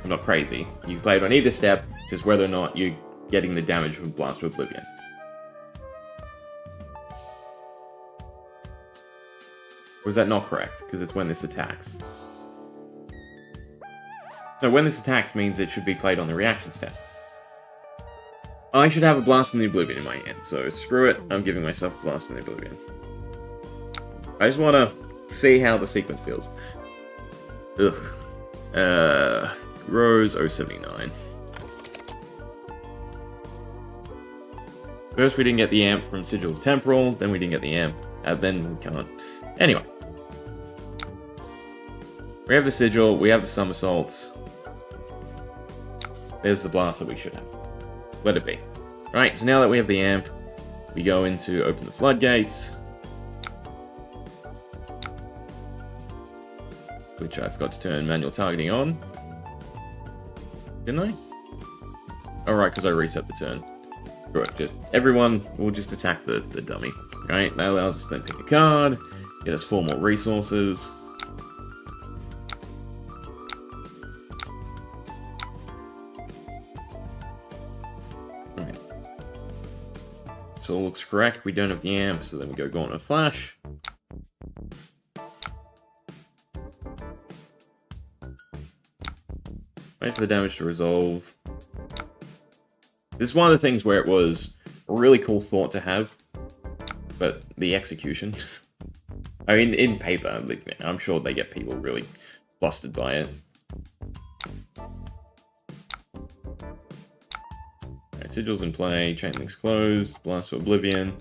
I'm not crazy. You can play it on either step, it's just whether or not you're getting the damage from Blast of Oblivion. Or is that not correct? Because it's when this attacks. No, when this attacks means it should be played on the reaction step. I should have a Blast in the Oblivion in my hand, so screw it, I'm giving myself a Blast in the Oblivion. I just want to see how the sequence feels. Ugh. Rose 079. First we didn't get the amp from Sigil Temporal, then we didn't get the amp, and then we can't. Anyway. We have the Sigil, we have the Somersaults. There's the Blast that we should have. Let it be. Right, so now that we have the amp, we go into Open the Floodgates. Which I forgot to turn manual targeting on. Didn't I? Alright, because I reset the turn. Good, just everyone will just attack the dummy. Right, that allows us to then pick a card, get us 4 more resources. Right. So all looks correct, we don't have the amp, so then we go Gauntlet Flash. Wait for the damage to resolve. This is one of the things where it was a really cool thought to have, but the execution... I mean, in paper, I'm sure they get people really flustered by it. Alright, Sigil's in play, Chain Link's closed, Blast of Oblivion.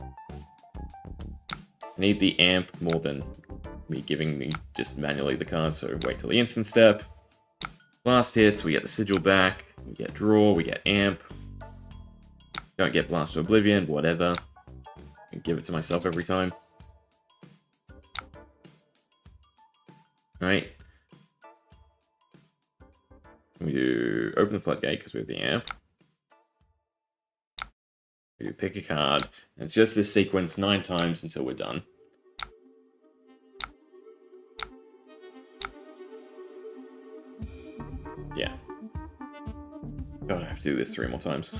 I need the amp more than me giving me just manually the card, so wait till the instant step. Blast hits, we get the Sigil back, we get draw, we get amp. Don't get Blast of Oblivion, whatever. I give it to myself every time. Right. We do Open the Floodgate because we have the amp. We do pick a card, and it's just this sequence 9 times until we're done. Yeah. God, I have to do this 3 more times.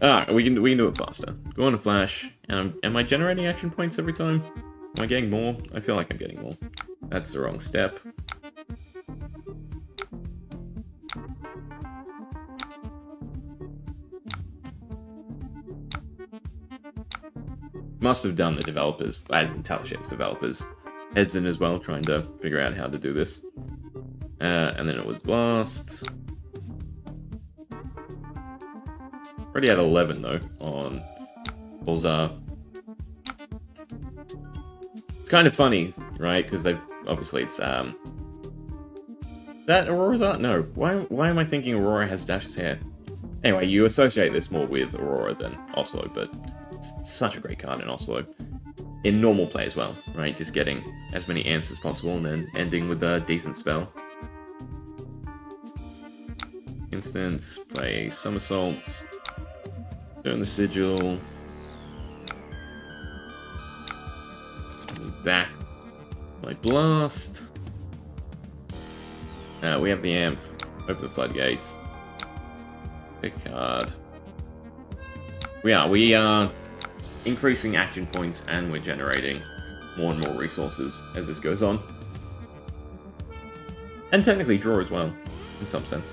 Alright, we can do it faster. Go on a flash, and am I generating action points every time? Am I getting more? I feel like I'm getting more. That's the wrong step. Must have done the developers, as IntelliShed's developers, heads in as well, trying to figure out how to do this. And then it was Blast. Already at 11 though on Balzar. It's kind of funny, right? Because they obviously it's that Aurora's art? No. Why am I thinking Aurora has Dash's hair? Anyway, you associate this more with Aurora than Oslo, but it's such a great card in Oslo. In normal play as well, right? Just getting as many amps as possible and then ending with a decent spell. Instance, play somersaults, turn the sigil, back, play blast. We have the amp, open the floodgates, pick a card. We are increasing action points and we're generating more and more resources as this goes on. And technically draw as well, in some sense.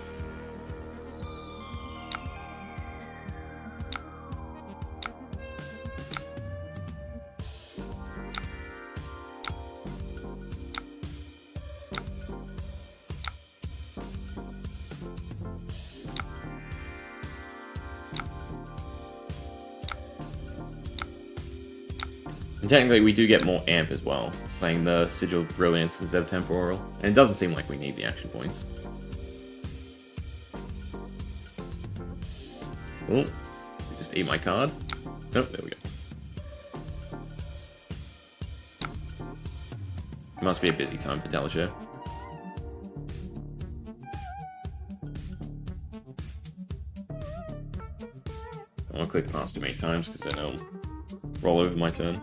And technically we do get more amp as well, playing the Sigil of Brilliance instead of Temporal, and it doesn't seem like we need the action points. Oh, just eat my card. Nope, there we go. It must be a busy time for Talishare. I'll click past too many times because then I'll roll over my turn.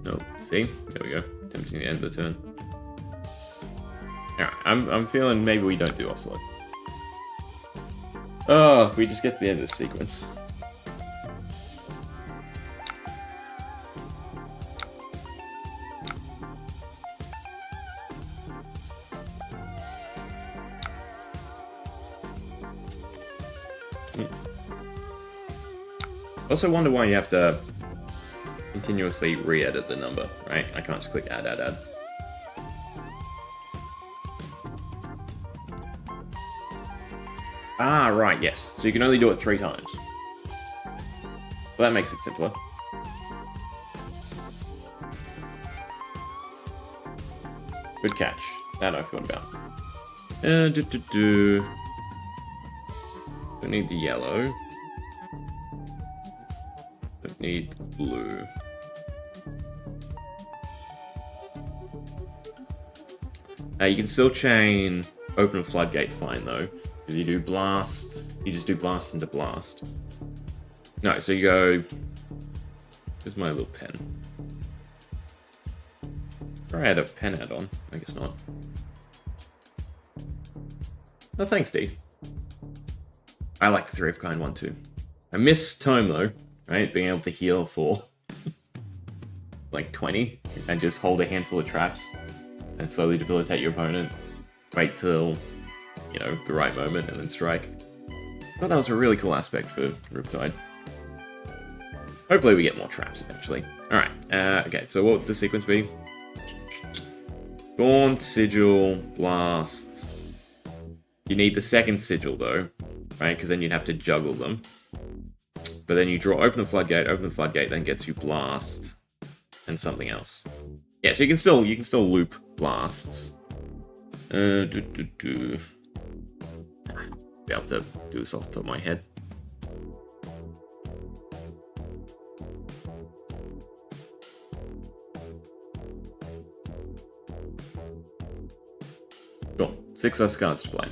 Nope. See? There we go. Tempting to end the turn. Alright, I'm feeling maybe we don't do Ocelot. Oh, we just get to the end of this sequence. Also wonder why you have to continuously re-edit the number, right? I can't just click add, add, add. Ah, right, yes. So you can only do it 3 times. Well, that makes it simpler. Good catch. That I forgot about. Don't need the yellow. Don't need blue. You can still chain open a floodgate fine though. Because you do blast, you just do blast into blast. No, so you go, here's my little pen. Or I had a pen add-on, I guess not. Oh, thanks, D. I like the 3 of kind one too. I miss Tome though, right? Being able to heal for like 20 and just hold a handful of traps and slowly debilitate your opponent. Wait till, you know, the right moment and then strike. I thought that was a really cool aspect for Riptide. Hopefully we get more traps eventually. Alright, okay, so what would the sequence be? Gaunt, Sigil, Blast. You need the second Sigil though, right? Because then you'd have to juggle them. But then you draw, open the floodgate, then gets you Blast and something else. Yeah, so you can still loop Blasts. Be able to do this off the top of my head. Cool. 6 less cards to play.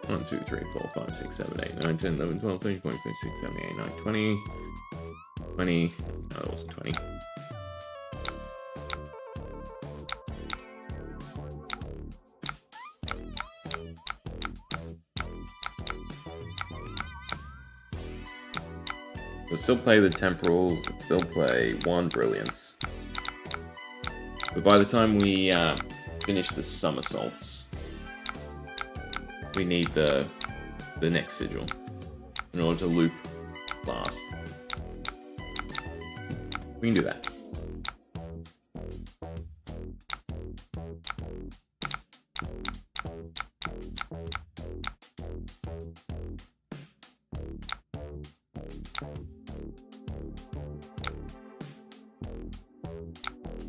One, 2, 3, 4, 5, 6, 7, 8, 9, 10, 11, 12, 13, 14, 15, 16, 17, 18, 19, 20. 20. Oh, that was 20. We'll still play the Temporals, we'll still play 1 Brilliance. But by the time we finish the Somersaults, we need the next Sigil in order to loop last. We can do that.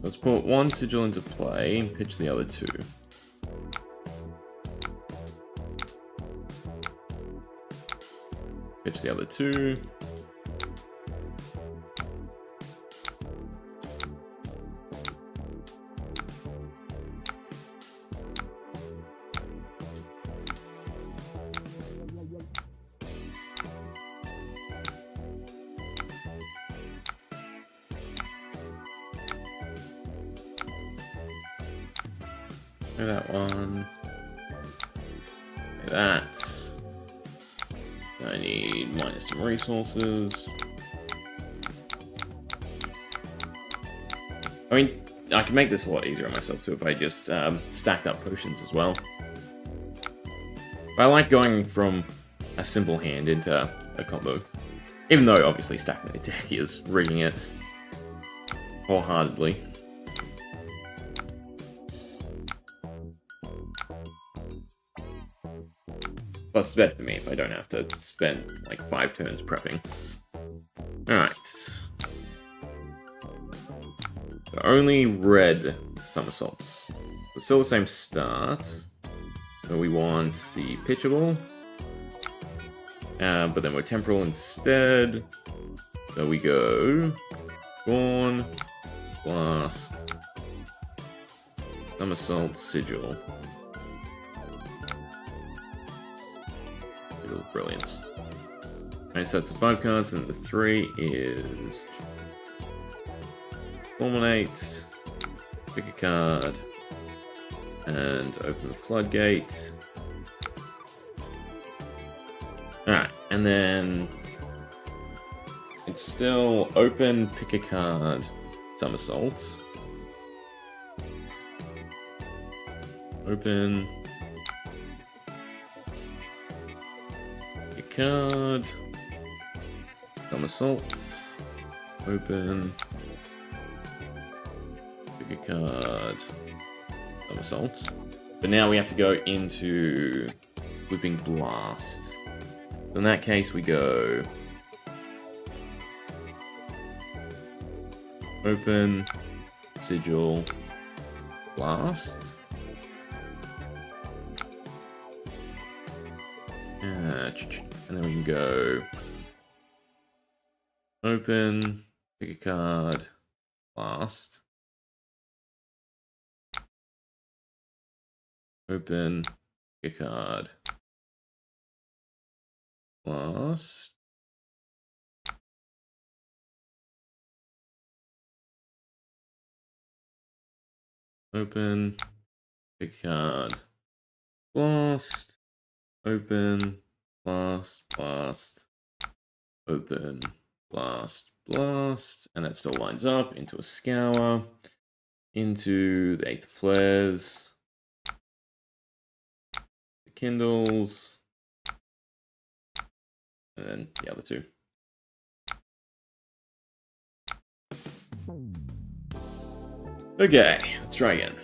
Let's put 1 Sigil into play and pitch the other 2. Pitch the other 2. That one. That. I need minus some resources. I mean, I can make this a lot easier on myself too if I just stacked up potions as well. But I like going from a simple hand into a combo. Even though obviously stacking a deck is rigging it wholeheartedly. Plus, it's better for me if I don't have to spend like 5 turns prepping. Alright. So only red somersaults. But still the same start. So we want the pitchable. But then we're temporal instead. So we go Spawn, Blast, Somersault, Sigil. Brilliance. Alright, so it's the 5 cards, and the 3 is Fulminate, pick a card, and open the floodgate. Alright, and then it's still open, pick a card, somersault. Open. Card, somersault, open, pick a card, somersault. But now we have to go into Looping Blast. In that case, we go open, Sigil, Blast. And then we can go open, pick a card, blast. Open, pick a card, blast. Open, pick a card, blast. Open, blast, blast, open, blast, blast, and that still lines up into a scour, into the 8 flares, the kindles, and then the other 2. Okay, let's try again.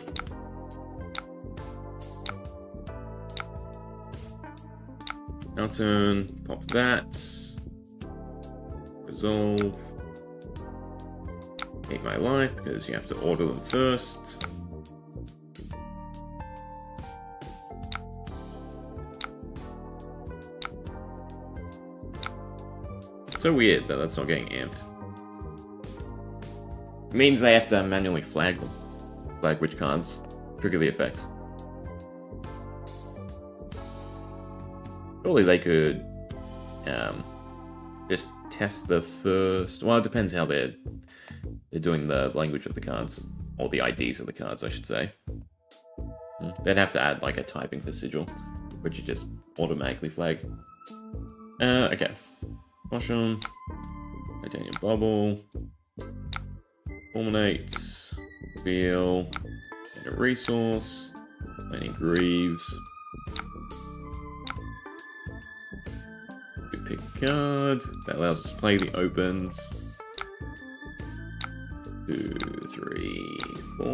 Now turn, pop that, resolve, take my life because you have to order them first. So weird that that's not getting amped. It means they have to manually flag them. Flag which cards trigger the effect. Surely they could just test the first... Well, it depends how they're doing the language of the cards. Or the IDs of the cards, I should say. They'd have to add like a typing for Sigil, which you just automatically flag. Okay. Wash 'em. Titanium Bubble. Fulminate. Reveal. And a resource. Any Greaves. We pick a card. That allows us to play the opens. 2, 3, 4.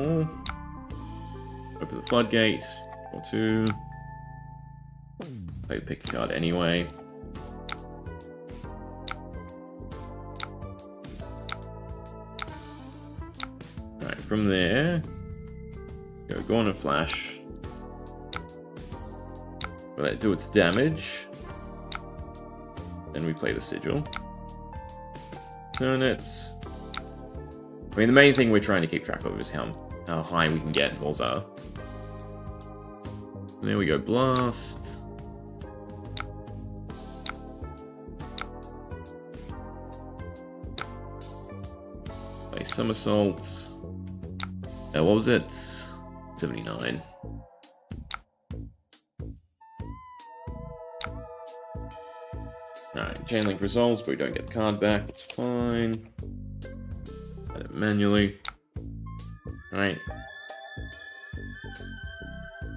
Open the floodgate. Or 2. Play pick a card anyway. Alright, from there, go on and flash. We'll let it do its damage. Then we play the sigil. Turn it. I mean, the main thing we're trying to keep track of is how high we can get Volzar. And there we go, blast. Play somersaults. What was it? 79. Alright, Chainlink resolves, but we don't get the card back. It's fine. Add it manually. Alright.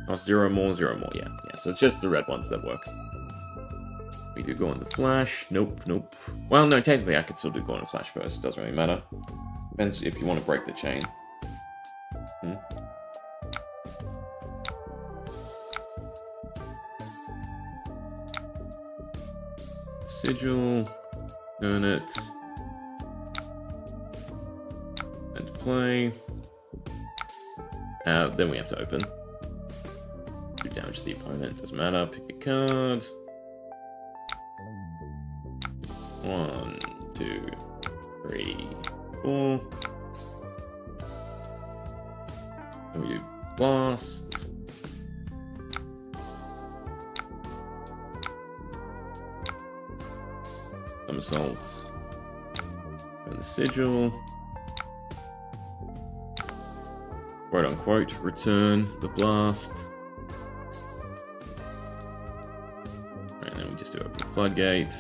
Oh, 0 more, 0 more. Yeah. So it's just the red ones that work. We do go on the flash. Nope. Well, no, technically I could still do go on the flash first. Doesn't really matter. Depends if you want to break the chain. Sigil, turn it, and play. Then we have to open. Do damage to the opponent, doesn't matter. Pick a card. 1, 2, 3, 4. Then we do blast. Somersaults. And the sigil. Quote unquote, return the blast. And then we just do open the floodgate.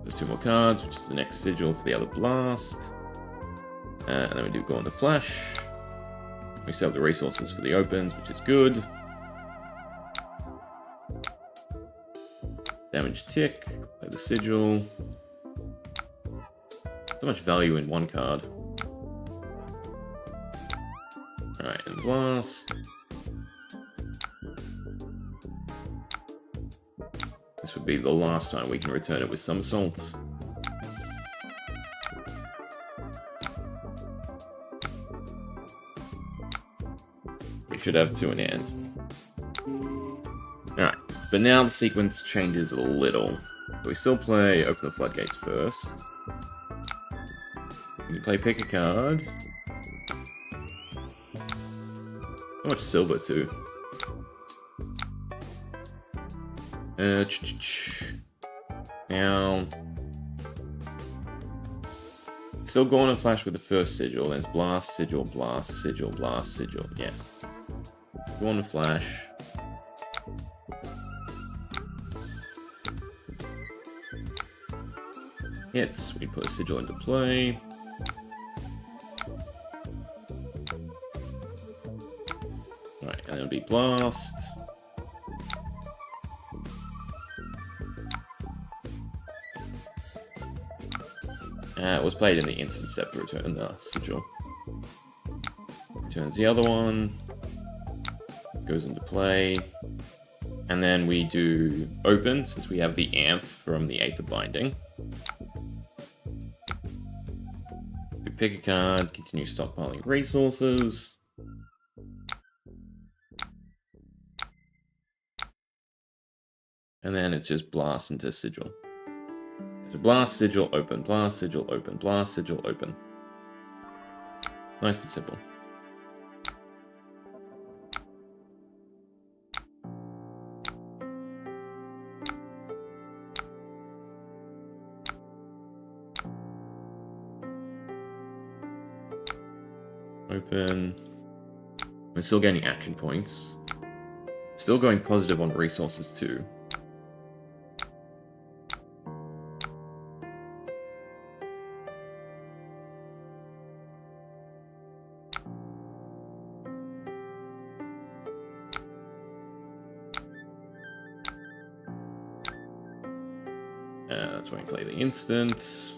There's 2 more cards, which is the next sigil for the other blast. And then we do go on the flash. We sell the resources for the opens, which is good. Damage tick, play the sigil. So much value in one card. Alright, and blast. This would be the last time we can return it with somersaults. We should have 2 in hand. Alright. But now the sequence changes a little. So we still play Open the Floodgates first. We can play Pick a Card. So much silver too. Now... Still going to flash with the first sigil, then it's blast, sigil, blast, sigil, blast, sigil. Yeah. Go on to flash. Hits, we put a sigil into play. Alright, and it'll be blast. It was played in the instant step to return the sigil. Returns the other one. Goes into play. And then we do open, since we have the amp from the Aether Binding. We pick a card, continue stockpiling resources. And then it's just blast into sigil. So blast, sigil, open, blast, sigil, open, blast, sigil, open. Nice and simple. Open. We're still gaining action points. Still going positive on resources too. That's when we play the instant.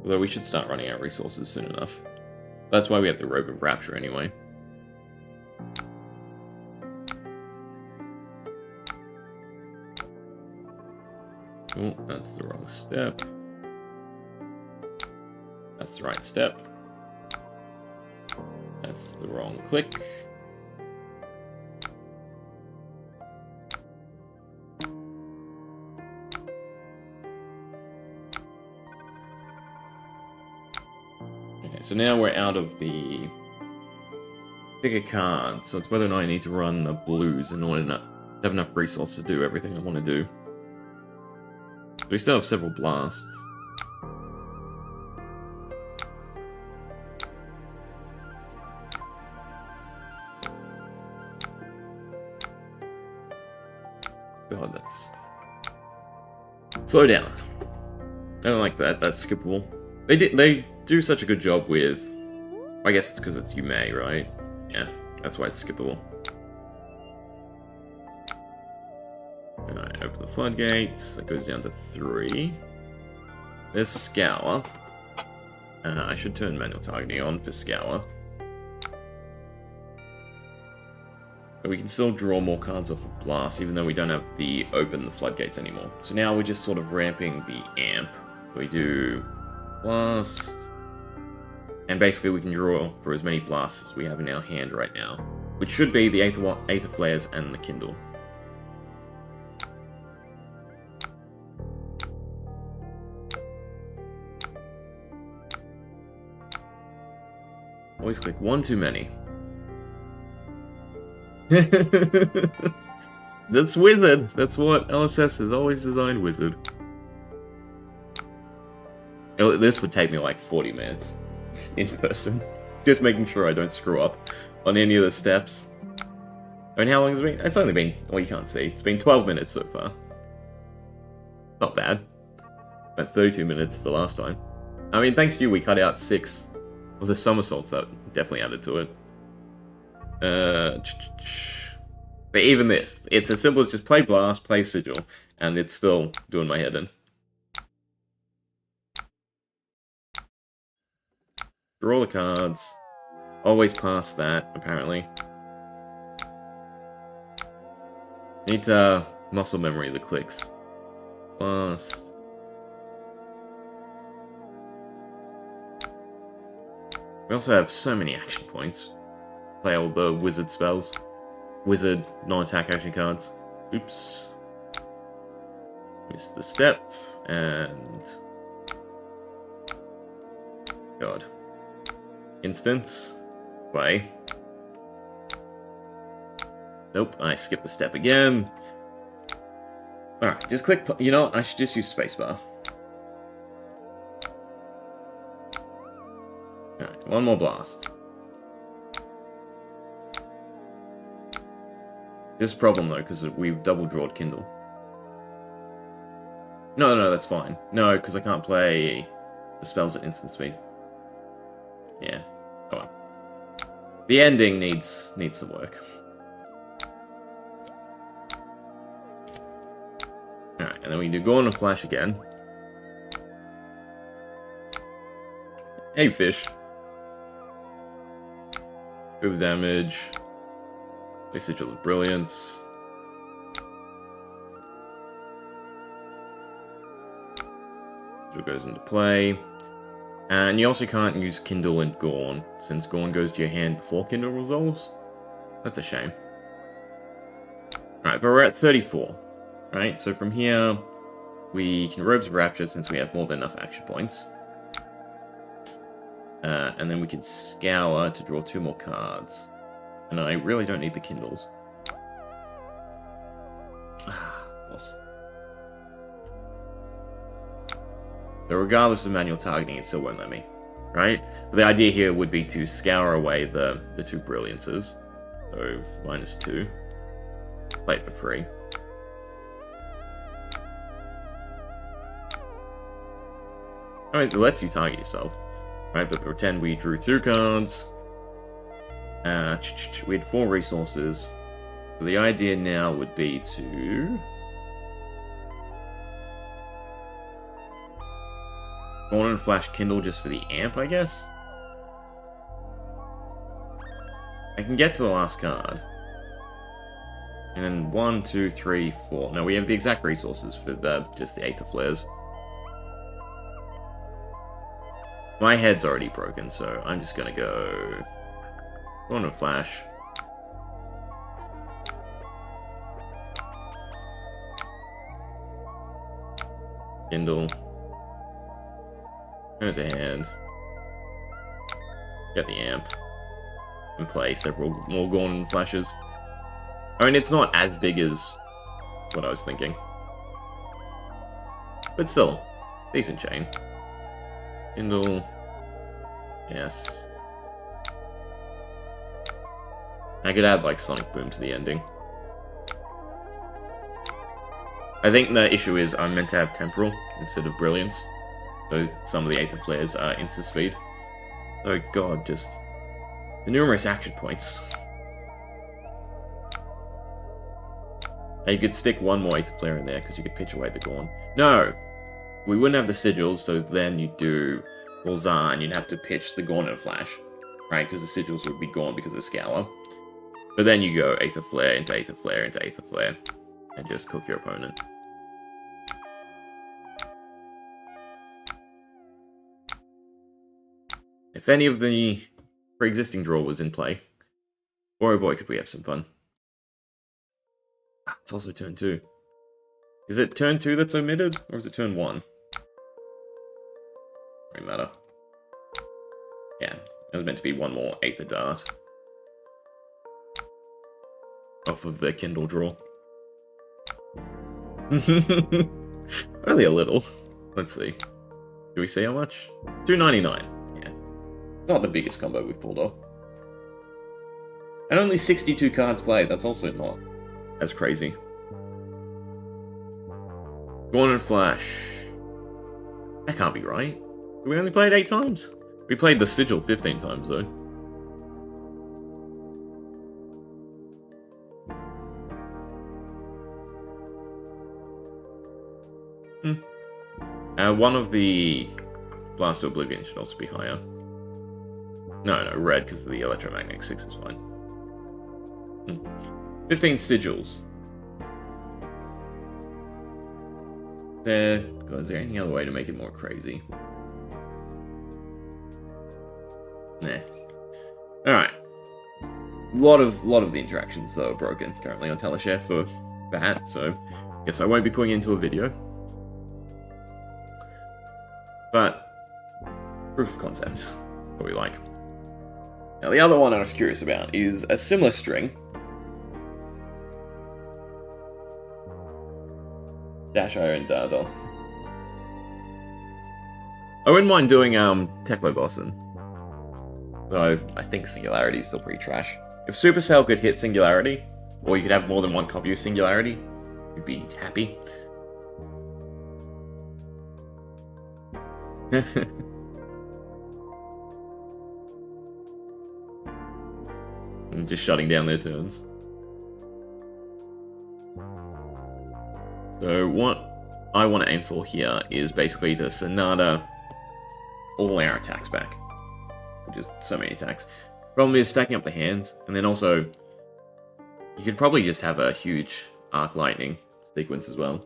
Although we should start running out of resources soon enough. That's why we have the Robe of Rapture anyway. Oh, that's the wrong step. That's the right step. That's the wrong click. Okay, so now we're out of the pick a card, so it's whether or not I need to run the blues in order to have enough resources to do everything I want to do. We still have several blasts. God, that's... Slow down. I don't like that. That's skippable. They do such a good job with... I guess it's because it's you may, right? Yeah, that's why it's skippable. Alright, open the floodgates. That goes down to 3. There's Scour. I should turn manual targeting on for Scour. But we can still draw more cards off of Blast, even though we don't have the open the floodgates anymore. So now we're just sort of ramping the amp. We do Blast. And basically we can draw for as many blasts as we have in our hand right now. Which should be the Aether Flares and the Kindle. Always click one too many. That's Wizard. That's what LSS has always designed Wizard. This would take me like 40 minutes in person. Just making sure I don't screw up on any of the steps. I mean, how long has it been? It's only been, well, you can't see. It's been 12 minutes so far. Not bad. About 32 minutes the last time. I mean, thanks to you, we cut out 6 of the somersaults. That definitely added to it. But even this, it's as simple as just play Blast, play Sigil, and it's still doing my head in. Draw the cards. Always pass that, apparently. Need to muscle memory the clicks. Blast. We also have so many action points. Play all the wizard spells. Wizard non-attack action cards. Oops. Missed the step. And... God. Instant. Play. Nope, I skipped the step again. Alright, just click... You know what? I should just use spacebar. Alright, one more blast. This is a problem though, because we've double drawed Kindle. No, that's fine. No, because I can't play the spells at instant speed. Yeah. Oh well. The ending needs some work. Alright, and then we can do Gorn and Flash again. Hey, fish. Do the damage. Sigil of Brilliance. Sigil goes into play. And you also can't use Kindle and Gorn, since Gorn goes to your hand before Kindle resolves. That's a shame. Alright, but we're at 34. Right, so from here, we can Robes of Rapture since we have more than enough action points. And then we can Scour to draw 2 more cards. And I really don't need the Kindles. So regardless of manual targeting, it still won't let me. Right? But the idea here would be to scour away the 2 brilliances. So, -2. Play it for free. Alright, it lets you target yourself. Right, but pretend we drew 2 cards. We had 4 resources. So the idea now would be to... Go on and flash Kindle just for the amp, I guess? I can get to the last card. And then 1, 2, 3, 4. No, we have the exact resources for just the Aether Flares. My head's already broken, so I'm just gonna go on and flash. Kindle. Turn to hand. Get the amp. And play several more Gorn flashes. I mean, it's not as big as what I was thinking. But still, decent chain. Kindle. Yes. I could add, like, Sonic Boom to the ending. I think the issue is I'm meant to have Temporal instead of Brilliance. So some of the Aether Flares are insta-speed. Oh god, just... the numerous action points. And you could stick one more Aether Flare in there, because you could pitch away the Gorn. No! We wouldn't have the sigils, so then you'd do Bullseye, and you'd have to pitch the Gorn and Flash. Right, because the sigils would be gone because of Scour. But then you go Aether Flare into Aether Flare into Aether Flare, and just cook your opponent. If any of the pre-existing draw was in play, boy oh boy could we have some fun. It's also turn 2. Is it turn 2 that's omitted, or is it turn 1? Doesn't matter. Yeah, it was meant to be one more Aether Dart. Off of the Kindle draw. Only a little. Let's see. Do we see how much? $2.99. Yeah. Not the biggest combo we've pulled off. And only 62 cards played. That's also not as crazy. Gorn and Flash. That can't be right. We only played 8 times. We played the Sigil 15 times, though. One of the Blast to Oblivion should also be higher. No, red, because the Electromagnetic 6 is fine. 15 Sigils. God, is there any other way to make it more crazy? Nah. Alright. A lot of the interactions, though, are broken currently on Teleshare for that, so guess I won't be putting it into a video. But, proof of concept, what we like. Now, the other one I was curious about is a similar string. Dasho and Dardol. I wouldn't mind doing Teklo Bossin. Though, I think Singularity is still pretty trash. If Supercell could hit Singularity, or you could have more than one copy of Singularity, you'd be happy. And just shutting down their turns. So what I want to aim for here is basically to Sonata all our attacks back. Just so many attacks. Problem is stacking up the hand, and then also you could probably just have a huge Arc Lightning sequence as well.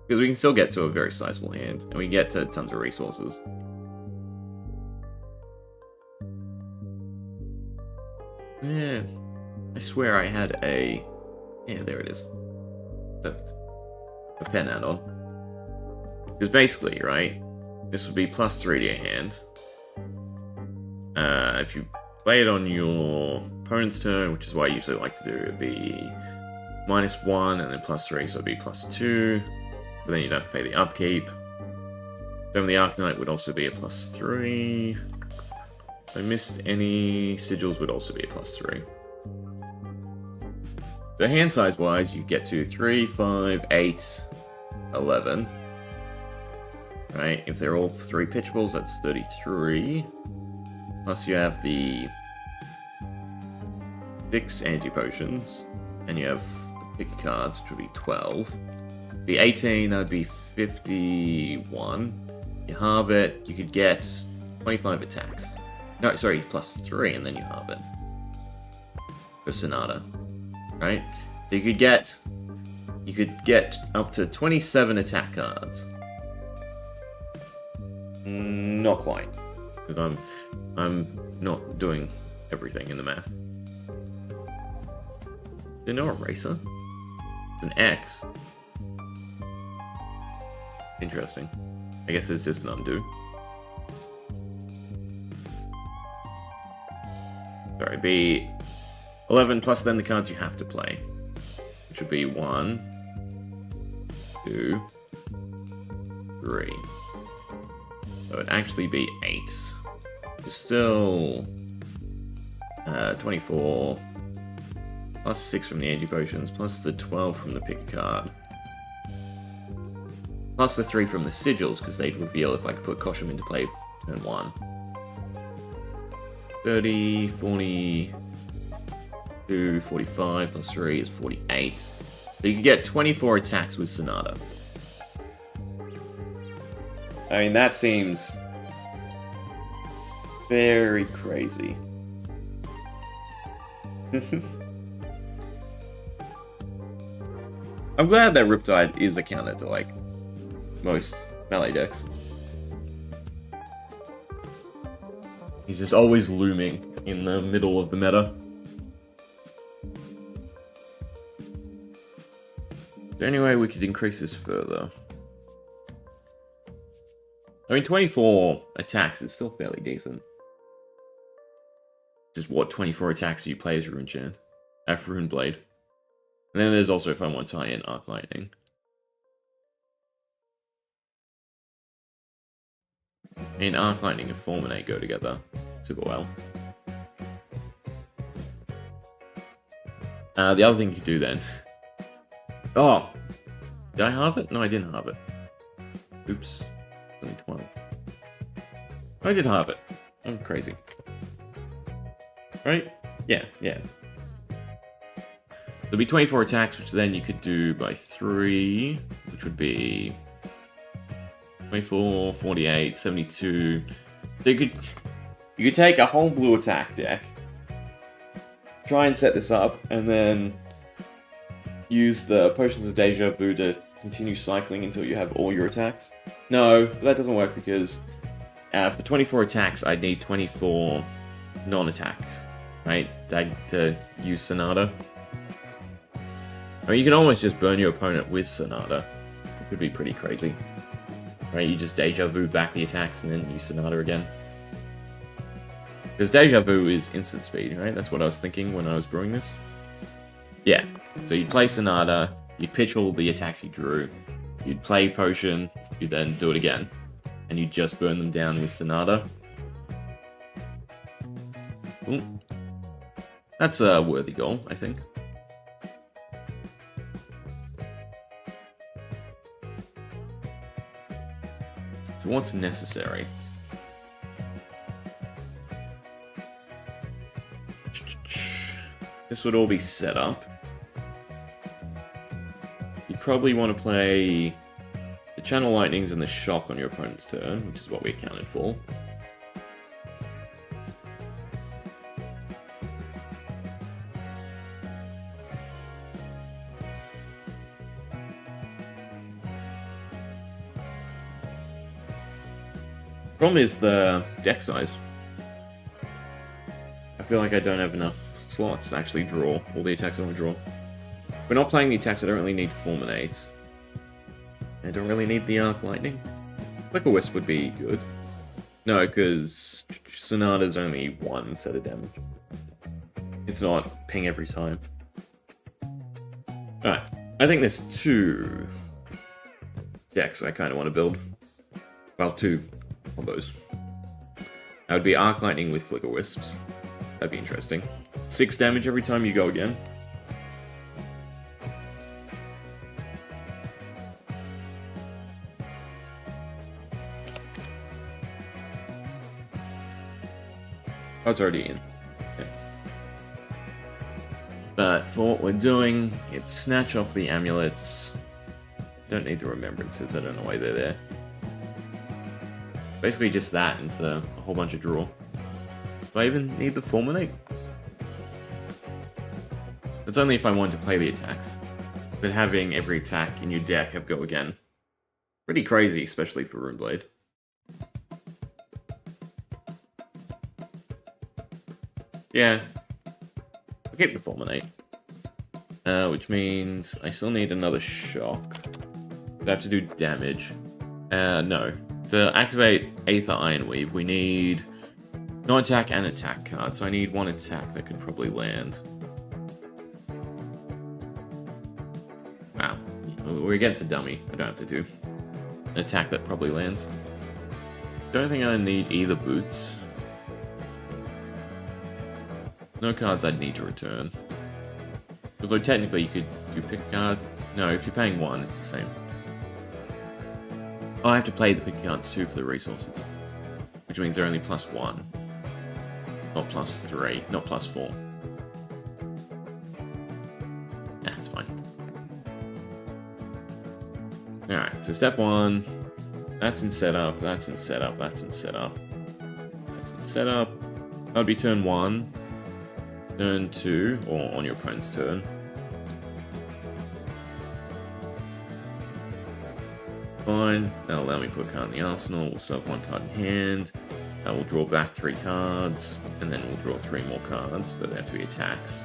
Because we can still get to a very sizable hand, and we get to tons of resources. Yeah, I swear I had a... Yeah, there it is. Perfect. A pen add-on. Because basically, right, this would be +3 to your hand. If you play it on your opponent's turn, which is what I usually like to do, it'd be -1 and then +3, so it'd be +2. But then you'd have to pay the upkeep. Then the Arknight would also be a +3. If I missed any, Sigils would also be a +3. So hand size wise, you get to 3, 5, 8, 11. Right, if they're all 3 pitchables, that's 33. Plus you have the 6 anti-potions, and you have the pick cards, which would be 12. Be 18, that would be 51. You halve it, you could get 25 attacks. No, sorry, plus 3, and then you halve it. For Sonata. Right? So you could get up to 27 attack cards. Not quite. Because I'm not doing everything in the math. There's no eraser. It's an X. Interesting. I guess it's just an undo. Sorry, be 11 plus then the cards you have to play. Which would be 1, 2, 3. So it'd actually be 8. It's still 24. Plus 6 from the anti-potions, plus the 12 from the pick card. Plus the 3 from the sigils, because they'd reveal if I could put Kosham into play turn 1. 30, 40, 45, plus 3 is 48. So you could get 24 attacks with Sonata. I mean, that seems very crazy. I'm glad that Riptide is a counter to, like, most melee decks. He's just always looming in the middle of the meta. Is there any way we could increase this further? I mean, 24 attacks is still fairly decent. Just what 24 attacks do you play as Runeblade? Runeblade. And then there's also if I want to tie in Arc Lightning. And Arc Lightning and Fulminate go together super well. The other thing you do then... Oh! Did I halve it? No, I didn't halve it. Oops. Only 12. I did halve it. I'm crazy. Right? Yeah. There'll be 24 attacks, which then you could do by 3, which would be 24, 48, 72. So you could take a whole blue attack deck, try and set this up, and then use the Potions of Deja Vu to continue cycling until you have all your attacks. No, that doesn't work because for 24 attacks, I'd need 24 non-attacks, right? To use Sonata. I mean, you can almost just burn your opponent with Sonata. It could be pretty crazy. Right, you just Deja Vu back the attacks and then use Sonata again. Because Deja Vu is instant speed, right? That's what I was thinking when I was brewing this. Yeah, so you'd play Sonata, you'd pitch all the attacks you drew, you'd play Potion, you'd then do it again. And you'd just burn them down with Sonata. Ooh. That's a worthy goal, I think. So what's necessary? This would all be set up. You'd probably want to play the Channel Lightnings and the Shock on your opponent's turn, which is what we accounted for. Problem is the deck size. I feel like I don't have enough slots to actually draw all the attacks I want to draw. If we're not playing the attacks, I don't really need Fulminates. I don't really need the Arc Lightning. Flicker Wisp would be good. No, because Sonata's only 1 set of damage. It's not ping every time. Alright, I think there's 2 decks I kind of want to build. Well, 2 combos. That would be Arc Lightning with Flicker Wisps. That'd be interesting. 6 damage every time you go again. Oh, it's already in. Okay. But for what we're doing, it's snatch off the amulets. Don't need the remembrances, I don't know why they're there. Basically just that into a whole bunch of draw. Do I even need the fulminate? It's only if I want to play the attacks. But having every attack in your deck have go again. Pretty crazy, especially for Runeblade. Yeah. I'll keep the fulminate. Which means I still need another shock. I have to do damage. No. To activate Aether Ironweave, we need non-attack and attack cards. So I need one attack that could probably land. Wow. We're against a dummy. I don't have to do an attack that probably lands. Don't think I need either boots. No cards I'd need to return. Although technically you could pick a card. No, if you're paying one, it's the same. Oh, I have to play the pick cards too for the resources. Which means they're only +1. Not +3, not +4. That's fine. Alright, so step 1. That's in setup, that's in setup, that's in setup. That's in setup. That would be turn 1. Turn 2, or on your opponent's turn. Fine, that'll allow me to put a card in the arsenal, we'll still have 1 card in hand. That will draw back 3 cards, and then we'll draw 3 more cards that have to be attacks.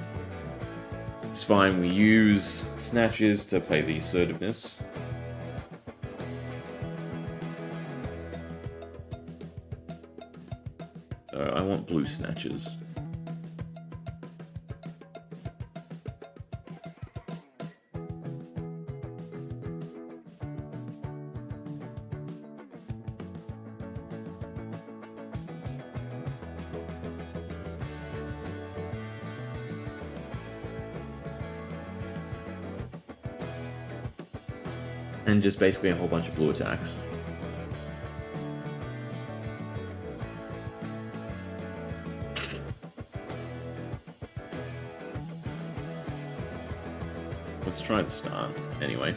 It's fine, we use snatches to play the assertiveness. So I want blue snatches. And just basically a whole bunch of blue attacks. Let's try the start, anyway.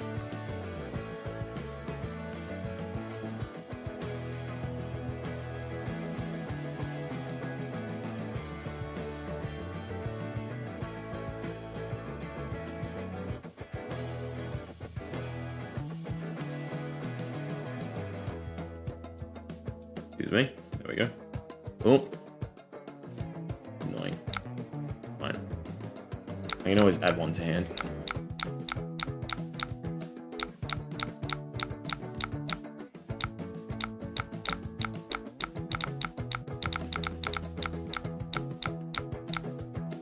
Excuse me. There we go. Oh. Annoying. Fine. I can always add 1 to hand.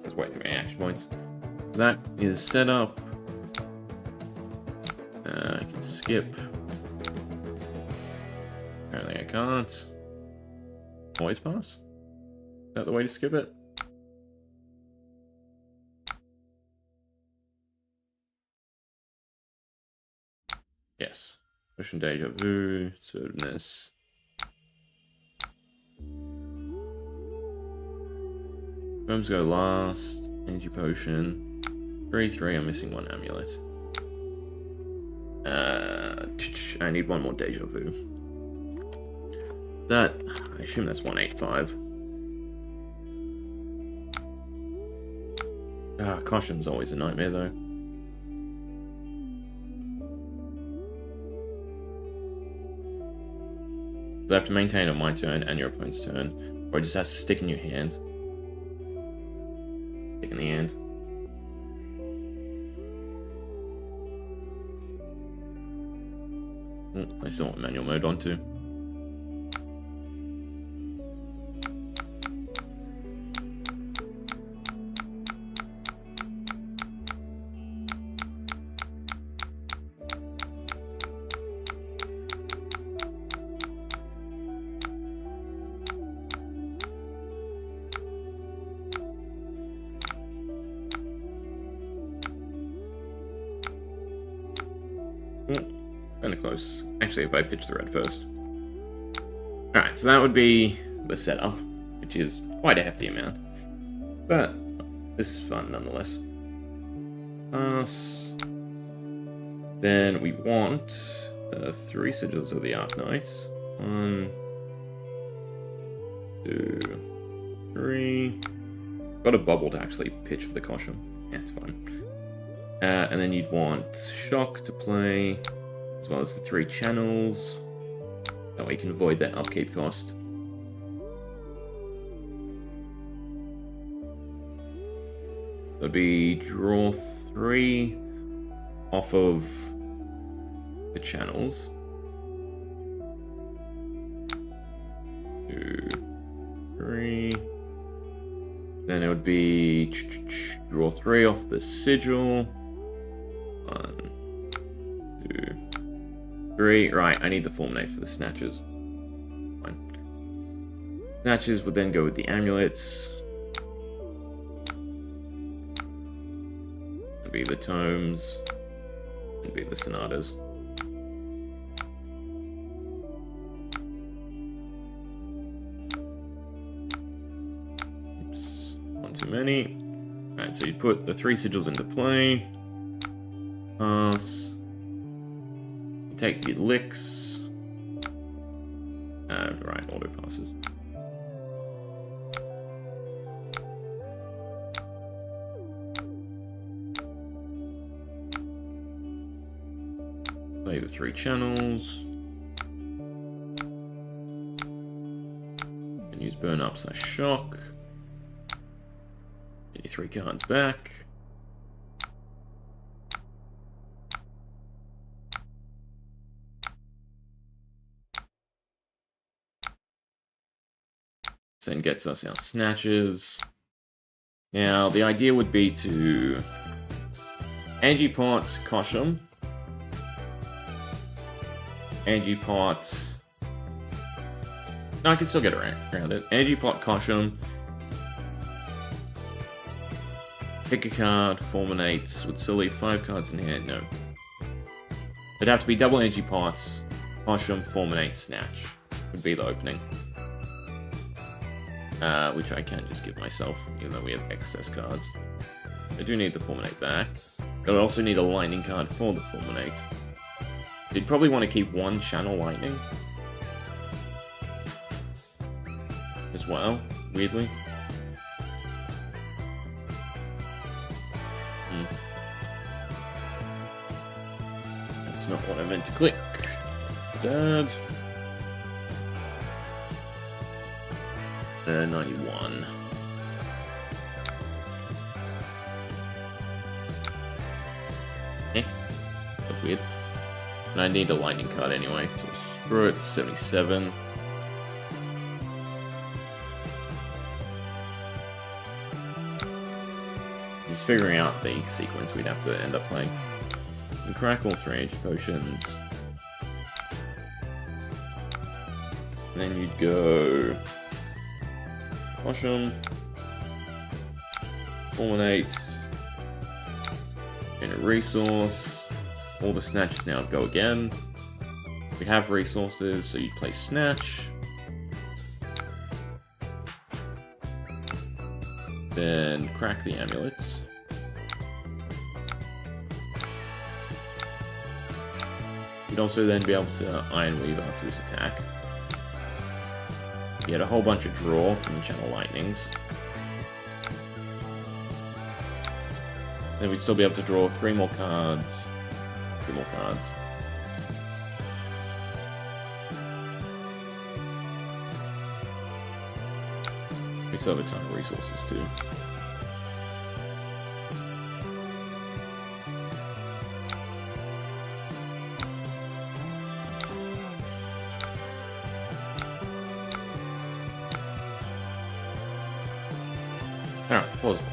Let's wait for my action points. That is set up. I can skip. Apparently I can't. Always pass? Is that the way to skip it? Yes. Pushing Deja Vu, Assertiveness. Worms go last. Energy Potion. 3-3, I'm missing 1 amulet. I need 1 more Deja Vu. That, I assume that's 185. Caution's always a nightmare though. So I have to maintain on my turn and your opponent's turn, or it just has to stick in your hand. Stick in the hand. I still want manual mode on too. Kind of close. Actually, if I pitch the red first. Alright, so that would be the setup. It which is quite a hefty amount. But this is fun nonetheless. Pass. Then we want 3 Sigils of the Arknights. 1, 2, 3. Got a bubble to actually pitch for the Kosham. Yeah, it's fine. And then you'd want Shock to play, as well as the 3 channels. That way you can avoid that upkeep cost. That'd be draw 3 off of the channels. 2, 3. Then it would be draw 3 off the sigil. 1, 2, 3. Right, I need the Fulminate for the snatches. Fine. Snatches would then go with the amulets. It'd be the tomes. It'd be the sonatas. Oops, one too many. Alright, so you put the 3 sigils into play. Pass. You take the licks. Right, auto passes. Play the 3 channels. And use burn up / shock. Get your 3 cards back. Then gets us our snatches. Now, the idea would be to Angipot, Kosham. Angipot. No, I can still get around it. Angipot, Kosham. Pick a card, Fulminate. Would still leave 5 cards in hand. No. It'd have to be double Angipots, Kosham, Fulminate, Snatch. Would be the opening. Which I can just give myself, even though we have excess cards. I do need the Fulminate back. But I also need a lightning card for the Fulminate. You'd probably want to keep 1 channel lightning. As well, weirdly. That's not what I meant to click. Bad. 91. That's weird. And I need a lightning card anyway, so screw it, 77. Just figuring out the sequence we'd have to end up playing. And crack all 3 energy potions. And then you'd go Kosham, Fulminate, and a resource. All the snatches now go again. We have resources, so you play Snatch. Then crack the amulets. You'd also then be able to Iron Weave after this attack. You get a whole bunch of draw from the Channel Lightnings. Then we'd still be able to draw 3 more cards. 2 more cards. We still have a ton of resources too. Alright, plausible.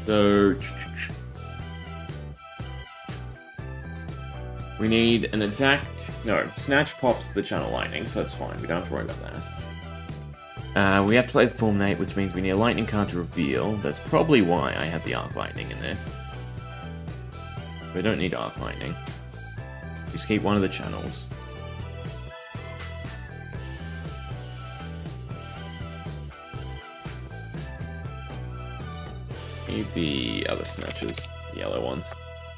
So we need an attack. No, Snatch pops the Channel Lightning, so that's fine. We don't have to worry about that. We have to play the Fulminate, which means we need a Lightning card to reveal. That's probably why I had the Arc Lightning in there. We don't need Arc Lightning. Just keep one of the channels. Need the other snatches, the yellow ones.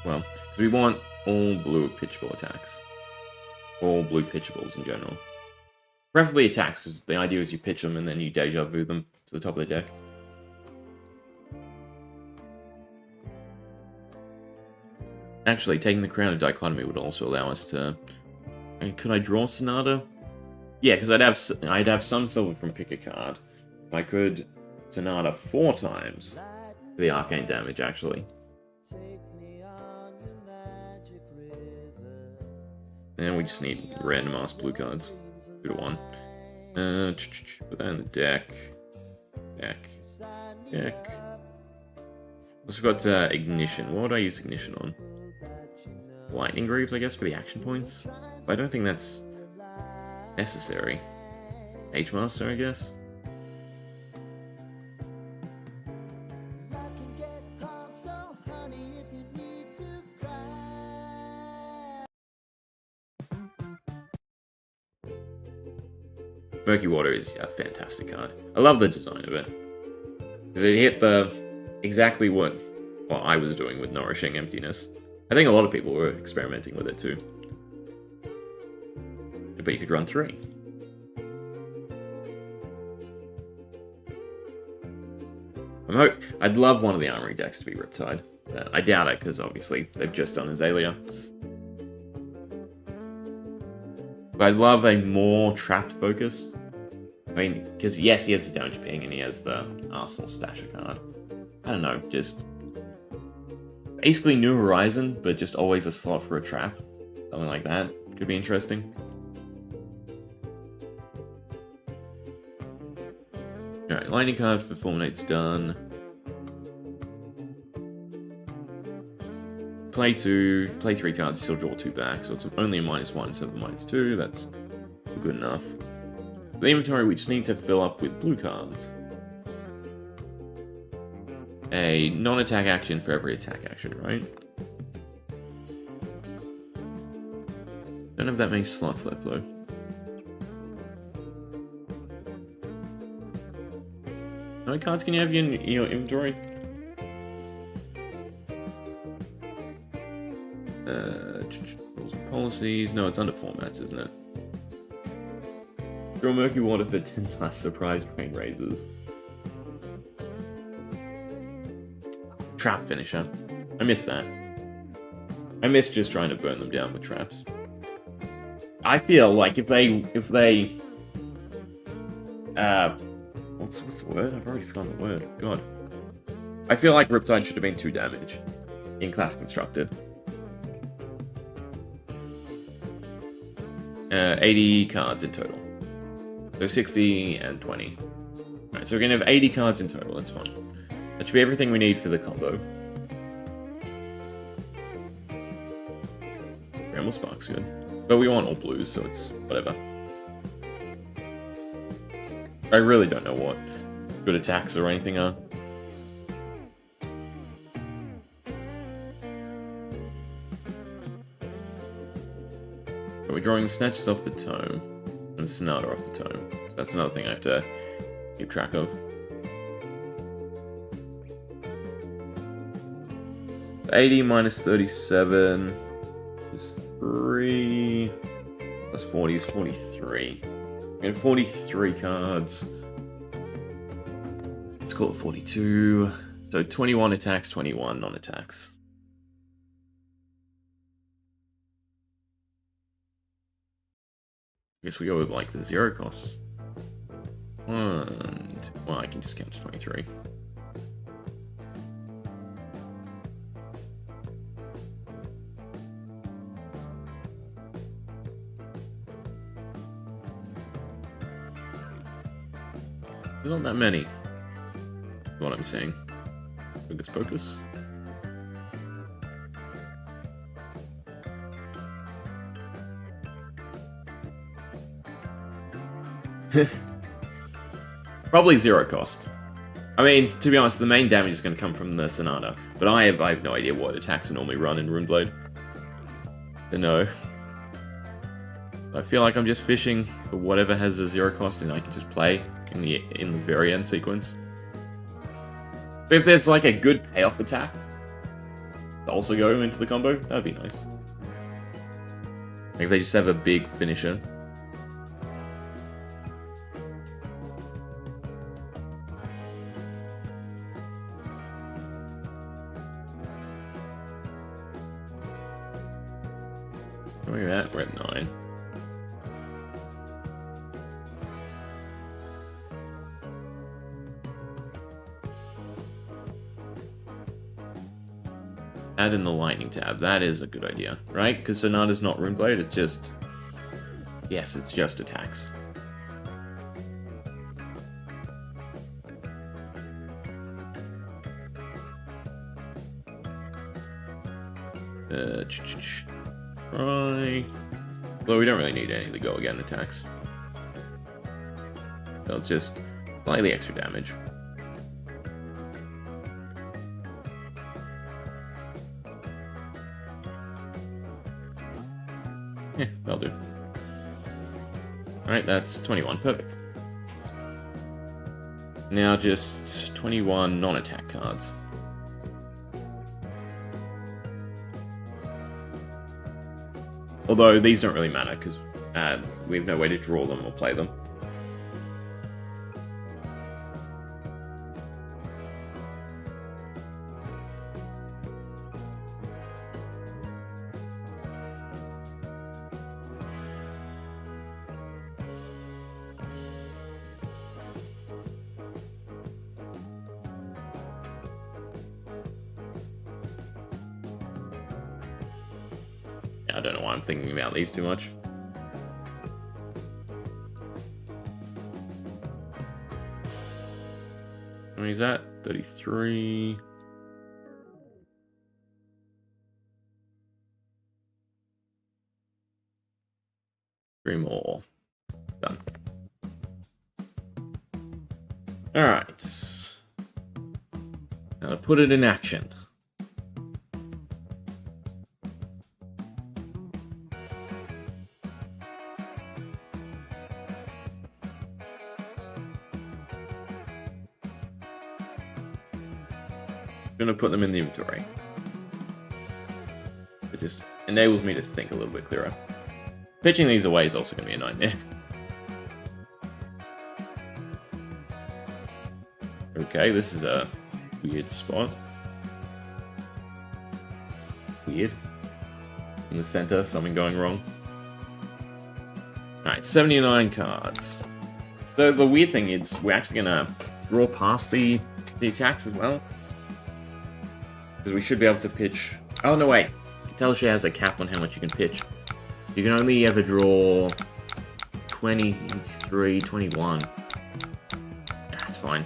Well, we want all blue pitchable attacks. All blue pitchables in general. Preferably attacks, because the idea is you pitch them and then you deja vu them to the top of the deck. Actually, taking the Crown of Dichotomy would also allow us to... Could I draw Sonata? Yeah, because I'd have some silver from pick a card. I could Sonata 4 times for the arcane damage, actually. And we just need random ass blue cards. 2 to 1. Put that in the deck. Deck. Also got Ignition. What would I use Ignition on? Lightning Greaves, I guess, for the action points. But I don't think that's necessary. H-Master, I guess. Murky Water is a fantastic card. I love the design of it. Because it hit exactly what I was doing with Nourishing Emptiness. I think a lot of people were experimenting with it too. But you could run 3. I'd love one of the Armory decks to be Riptide. I doubt it, because obviously they've just done Azalea. But I'd love a more trapped focus. I mean, because yes, he has the damage ping and he has the Arsenal Stasher card. I don't know, just... basically New Horizon, but just always a slot for a trap. Something like that. Could be interesting. Alright, Lightning card for Fulminate's done. Play 2, play 3 cards, still draw 2 back, so it's only a -1 instead of a -2, that's good enough. For the inventory, we just need to fill up with blue cards. A non-attack action for every attack action, right? Don't have that many slots left, though. How many cards can you have in your inventory? Rules and policies. No, it's under formats, isn't it? Draw Murky Water for 10 plus surprise brain raisers. Trap finisher. I miss that. I miss just trying to burn them down with traps. I feel like if they what's the word? I've already forgotten the word. God. I feel like Riptide should have been 2 damage in class constructed. 80 cards in total. So 60 and 20. Alright, so we're gonna have 80 cards in total, that's fine. That should be everything we need for the combo. Bramble Spark's good. But we want all blues, so it's whatever. I really don't know what good attacks or anything are. We're drawing snatches off the tome and Sonata off the tome. So that's another thing I have to keep track of. 80 minus 37 is 3. Plus 40 is 43. And 43 cards. Let's call it 42. So 21 attacks, 21 non-attacks. I guess we go with like the 0 costs. And well, I can just count to 23. There's not that many. What I'm saying. Focus, focus. Probably 0 cost. I mean, to be honest, the main damage is going to come from the Sonata, but I have no idea what attacks are normally run in Runeblade. No. I feel like I'm just fishing for whatever has a 0 cost and I can just play in the very end sequence. But if there's like a good payoff attack to also go into the combo, that'd be nice. Like if they just have a big finisher. Where are we at? We're at 9. Add in the lightning tab. That is a good idea, right? Because Sonata's not Runeblade, it's just... Yes, it's just attacks. Try... Well, we don't really need any of the go again attacks. So it's just slightly extra damage. Yeah, that'll do. Alright, that's 21. Perfect. Now just 21 non-attack cards. Although these don't really matter because we have no way to draw them or play them. I don't know why I'm thinking about these too much. How many is that? 33. Three more. Done. Alright. Now to put it in action. I'm going to put them in the inventory. It just enables me to think a little bit clearer. Pitching these away is also going to be a nightmare. Okay, this is a weird spot. Weird. In the center, something going wrong. Alright, 79 cards. The weird thing is, we're actually going to draw past the attacks as well. Because we should be able to pitch... Oh, no, wait. Teleshare has a cap on how much you can pitch. You can only ever draw 23, 21. That's fine.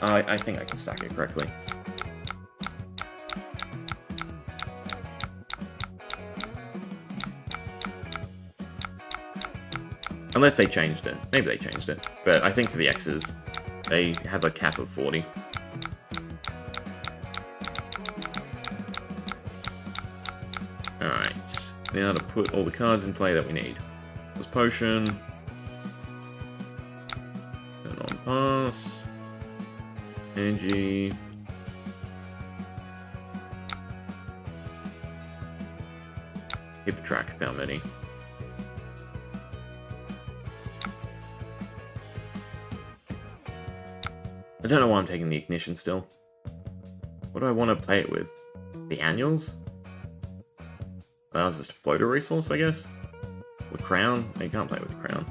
I think I can stack it correctly. Unless they changed it. Maybe they changed it. But I think for the X's, they have a cap of 40. Alright, now to put all the cards in play that we need. This potion. Turn on pass. Angie. Keep track of how many. I don't know why I'm taking the ignition still. What do I want to play it with? The annuals? That was just a floater resource, I guess? The crown? No, you can't play with the crown.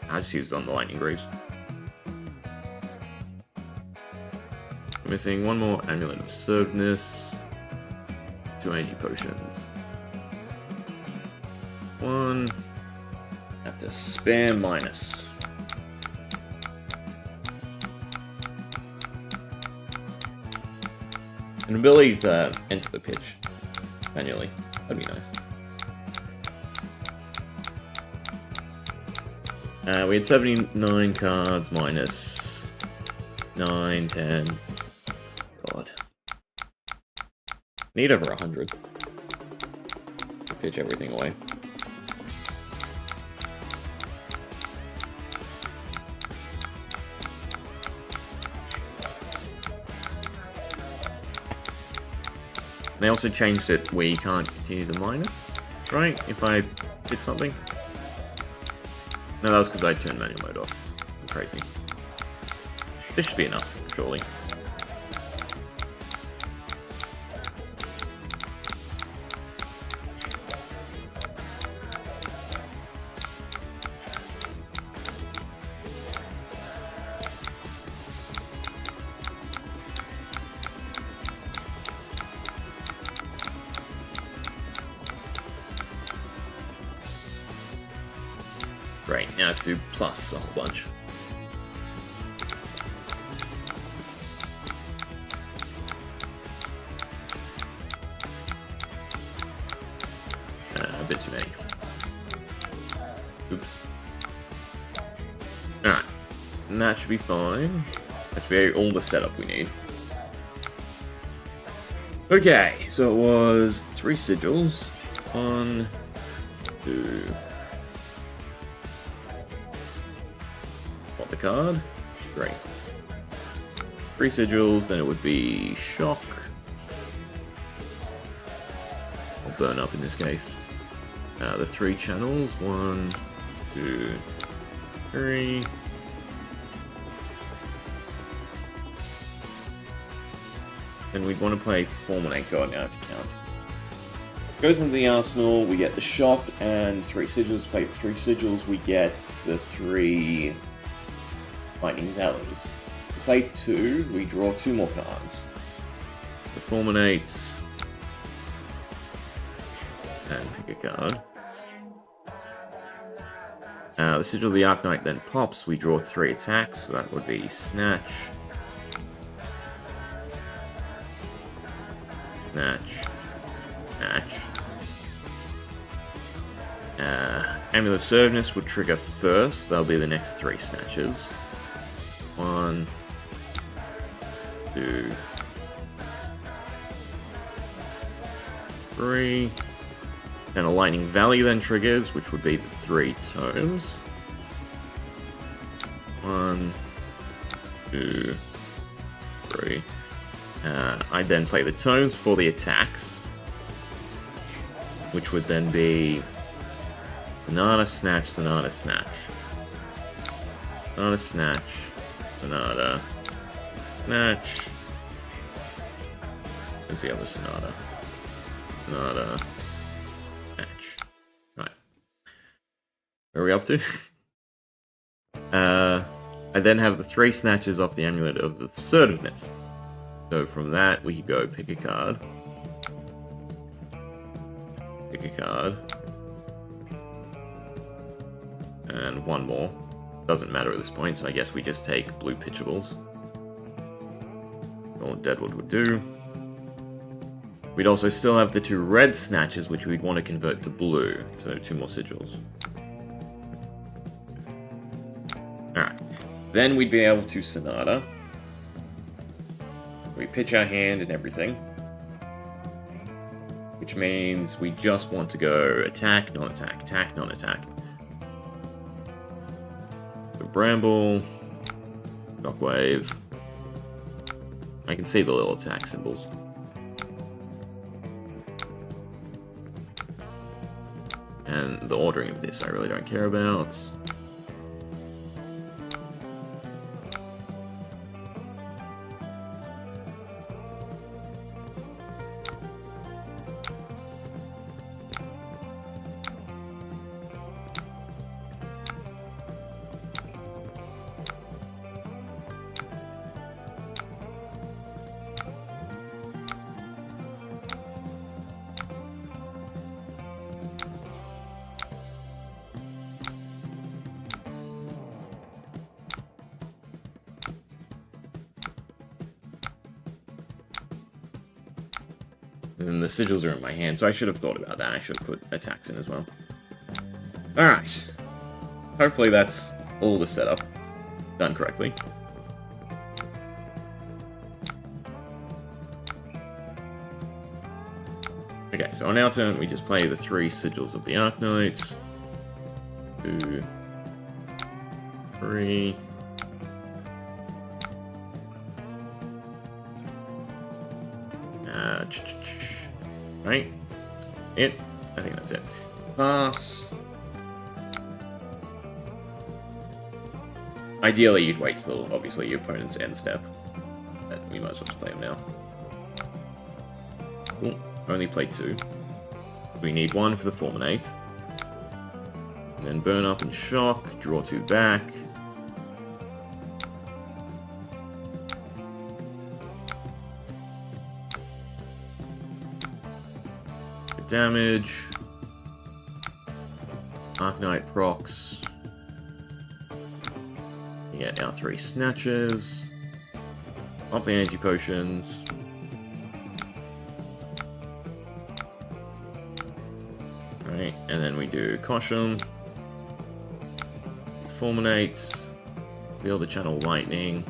I just used it on the lightning greaves. We're missing one more amulet of servedness. 2 energy potions. One. Have to spam minus. An ability to enter the pitch manually. That'd be nice. We had 79 cards minus 9, 10. God. Need over 100 to pitch everything away. They also changed it where you can't continue the minus, right? If I did something. No, that was because I turned manual mode off. I'm crazy. This should be enough, surely. Great, now I have to do plus a whole bunch. A bit too many. Oops. Alright, and that should be fine. That should be all the setup we need. Okay, so it was 3 sigils. 1, 2... the card. Great. 3 sigils, then it would be shock. Or burn up in this case. The 3 channels. 1, 2, 3. Then we'd want to play Fulminate God now to count. Goes into the arsenal, we get the shock and 3 sigils. Play 3 sigils, we get the 3 Lightning Valleys. We play 2, we draw 2 more cards. The Fulminate. And pick a card. The Sigil of the Arknight then pops, we draw 3 attacks, so that would be Snatch. Snatch. Snatch. Amulet of Serviveness would trigger first, that'll be the next 3 snatches. 1, 2, 3. Then a Lightning Valley then triggers, which would be the 3 tomes. 1, 2, 3. I then play the tomes for the attacks, which would then be Sonata, Snatch, Sonata, Snatch. Sonata, Snatch, Sonata, Snatch. Where's the other Sonata? Sonata, Snatch. Right. Where are we up to? I then have the 3 snatches off the Amulet of Assertiveness. So from that, we could go pick a card. Pick a card. And 1 more. Doesn't matter at this point, so I guess we just take blue pitchables. All Deadwood would do. We'd also still have the 2 red snatches, which we'd want to convert to blue. So 2 more sigils. Alright. Then we'd be able to Sonata. We pitch our hand and everything. Which means we just want to go attack, non-attack, attack, non-attack. So Bramble, Shockwave. I can see the little attack symbols. And the ordering of this I really don't care about. And the sigils are in my hand, so I should have thought about that. I should have put attacks in as well. Alright. Hopefully that's all the setup done correctly. Okay, so on our turn, we just play the 3 sigils of the Arknight. 2, 3. Right? I think that's it. Pass. Ideally, you'd wait till, obviously, your opponent's end step. But we might as well just play him now. Cool. Only play 2. We need 1 for the Fulminate. And then burn up and shock. Draw 2 back. Good damage. Arcanite procs. We get our 3 snatches. Up the energy potions. Right, and then we do Caution. Fulminates. Feel the channel lightning.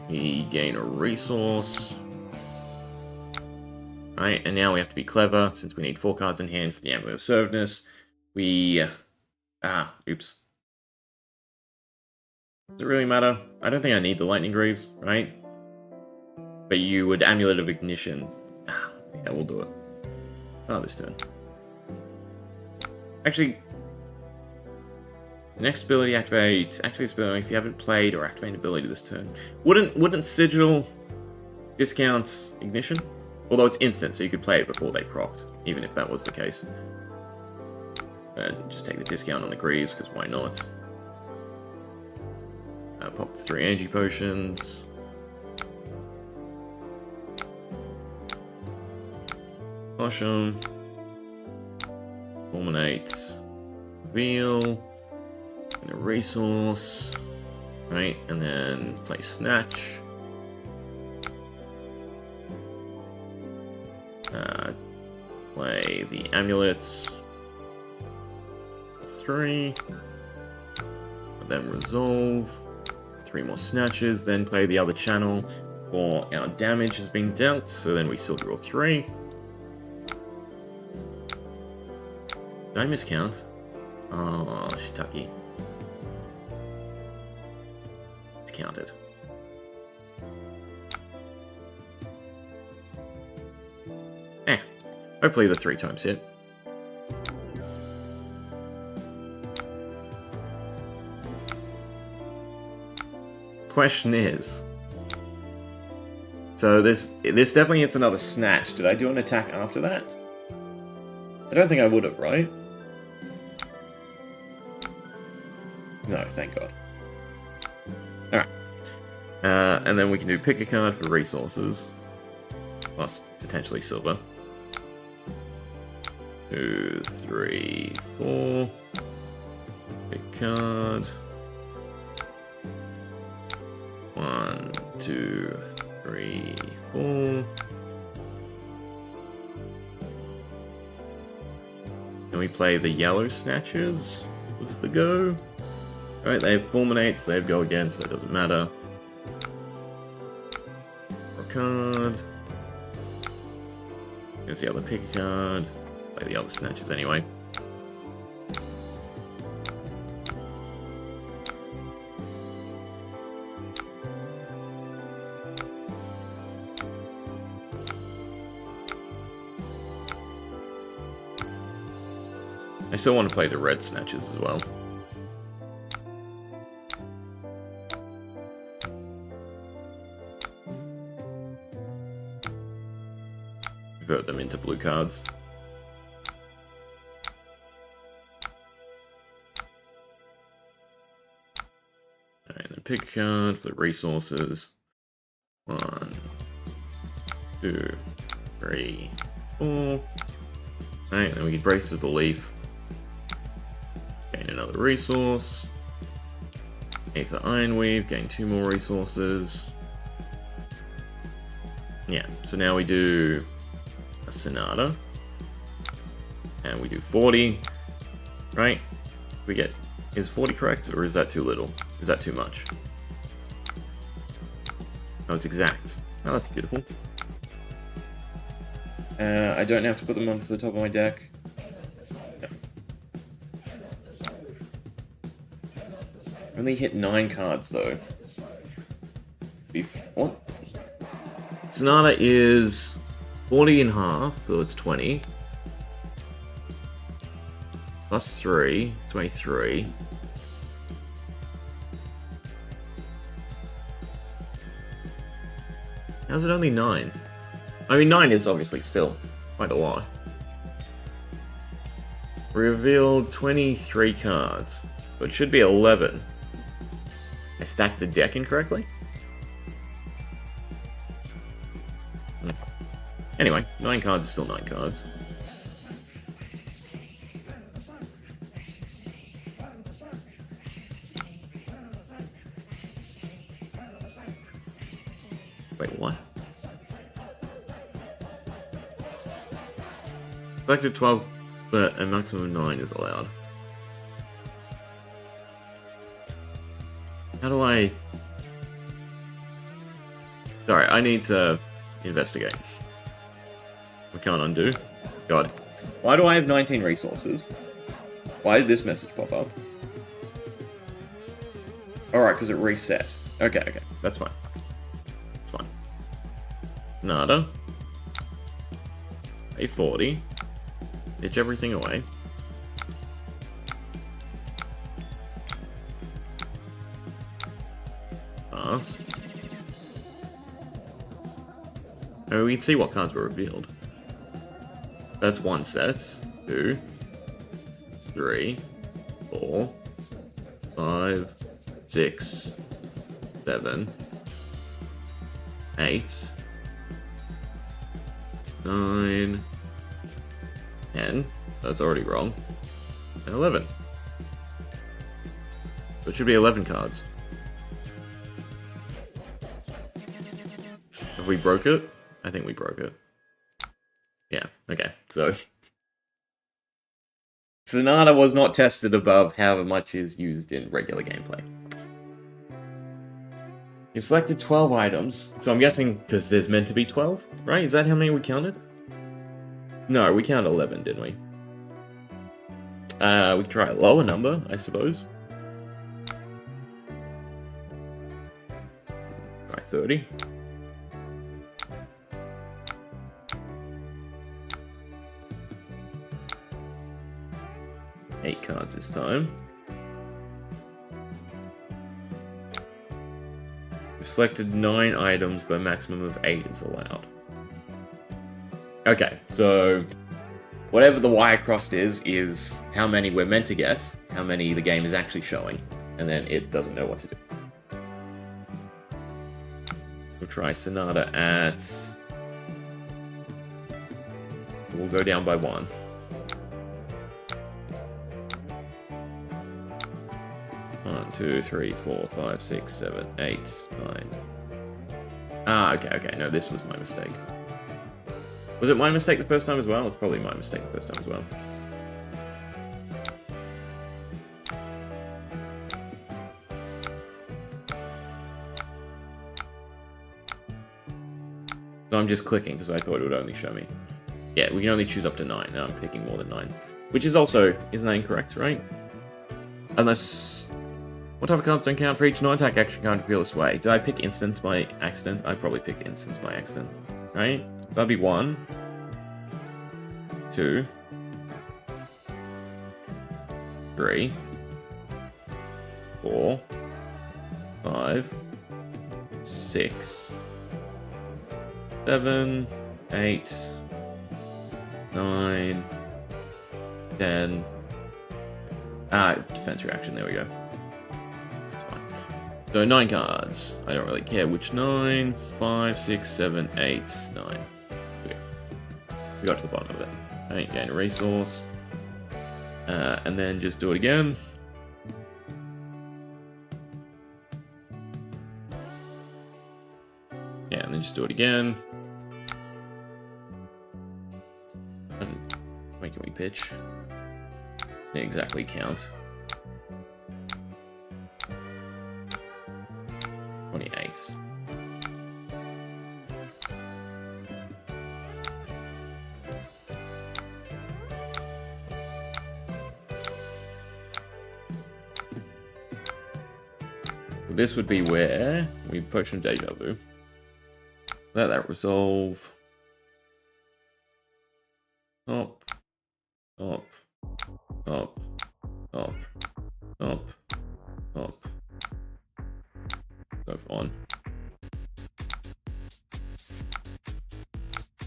We gain a resource. Right, and now we have to be clever, since we need 4 cards in hand for the Amulet of Servedness. We... oops. Does it really matter? I don't think I need the Lightning Greaves, right? But you would Amulet of Ignition. Yeah, we'll do it. This turn. Actually, next ability activate. Activate this ability if you haven't played or activate an ability this turn. Wouldn't Sigil discount Ignition? Although it's instant, so you could play it before they procced, even if that was the case. Just take the discount on the Greaves, because why not? Pop the 3 energy potions. Caution. Fulminate. Reveal. And a resource. Right, and then play Snatch. Play the amulets. 3. Then resolve. 3 more snatches. Then play the other channel. Or our damage has been dealt. So then we still draw 3. Did I miscount? Oh, shiitake. It's counted. Hopefully the 3 times hit. Question is... So this definitely hits another snatch. Did I do an attack after that? I don't think I would have, right? No, thank God. Alright. And then we can do pick a card for resources. Plus, potentially silver. 2, 3, 4. Pick card. 1, 2, 3, 4. Can we play the yellow snatches? Was the go? Alright, they have Fulminates, they have go again, so it doesn't matter. Draw a card. Here's the other pick a card. Play the other snatches anyway. I still want to play the red snatches as well. Convert them into blue cards. Alright, then pick a card for the resources. 1, 2, 3, 4. Alright, then we can brace the belief. Gain another resource. Aether Ironweave, gain 2 more resources. Yeah, so now we do a Sonata. And we do 40. Right? We get... Is 40 correct, or is that too little? Is that too much? Oh, it's exact. Oh, that's beautiful. I don't have to put them onto the top of my deck. Only hit 9 cards, though. What? Sonata is 40 and half, so it's 20. Plus 3, it's 23. How's it only 9? I mean, 9 is obviously still quite a lot. Revealed 23 cards, so it should be 11. I stacked the deck incorrectly? Anyway, 9 cards is still 9 cards. Wait, what? Selected 12, but a maximum of 9 is allowed. How do I... Sorry, I need to investigate. I can't undo. God. Why do I have 19 resources? Why did this message pop up? Alright, because it reset. Okay, okay. That's fine. It's fine. Nada. A40. Ditch everything away. Pass. Oh, we can see what cards were revealed. That's 1 set. 2, 3, 4, 5, 6, 7, 8, 9, 10. That's already wrong. And 11. So it should be 11 cards. Have we broke it? I think we broke it. Yeah, okay, so... Sonata was not tested above however much is used in regular gameplay. You've selected 12 items, so I'm guessing because there's meant to be 12, right? Is that how many we counted? No, we counted 11, didn't we? We could try a lower number, I suppose. Try 30. Eight cards this time. We've selected 9 items, but a maximum of 8 is allowed. Okay, so whatever the Y crossed is how many we're meant to get, how many the game is actually showing, and then it doesn't know what to do. We'll try Sonata at... We'll go down by 1. 1, 2, 3, 4, 5, 6, 7, 8, 9. Ah, okay, no, this was my mistake. Was it my mistake the first time as well? It's probably my mistake the first time as well. So I'm just clicking because I thought it would only show me. Yeah, we can only choose up to 9. Now I'm picking more than 9. Which is also, isn't that incorrect, right? Unless... What type of cards don't count for each non-attack action card to feel this way? Did I pick instance by accident? I probably picked instance by accident. Right? That'd be 1, 2, 3, 4, 5, 6, 7, 8, 9, 10. Defense reaction, there we go. That's fine. So 9 cards. I don't really care which 9. 5, 6, 7, 8, 9. Okay. We got to the bottom of it. Alright, gain a resource. And then just do it again. Yeah, and then just do it again. And when can we pitch? Yeah, exactly count. 28. This would be where we potion deja vu. Let that resolve. up, up, up, up. So on.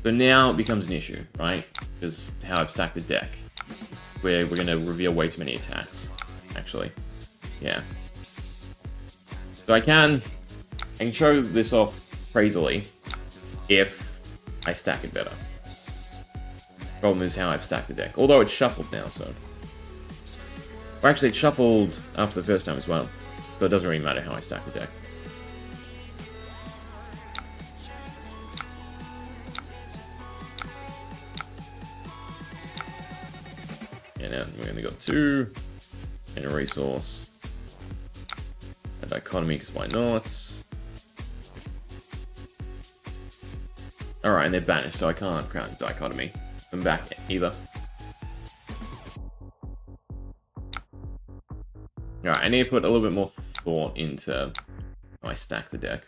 So now it becomes an issue, right? Because how I've stacked the deck. Where we're going to reveal way too many attacks, actually. Yeah. So I can show this off crazily if I stack it better. Problem is how I've stacked the deck. Although it's shuffled now, so... Or actually, it's shuffled after the first time as well. So it doesn't really matter how I stack the deck. And now we're gonna go 2 and a resource. A dichotomy, because why not? Alright, and they're banished, so I can't count dichotomy. I'm back either. Alright, I need to put a little bit more thought into how I stack the deck.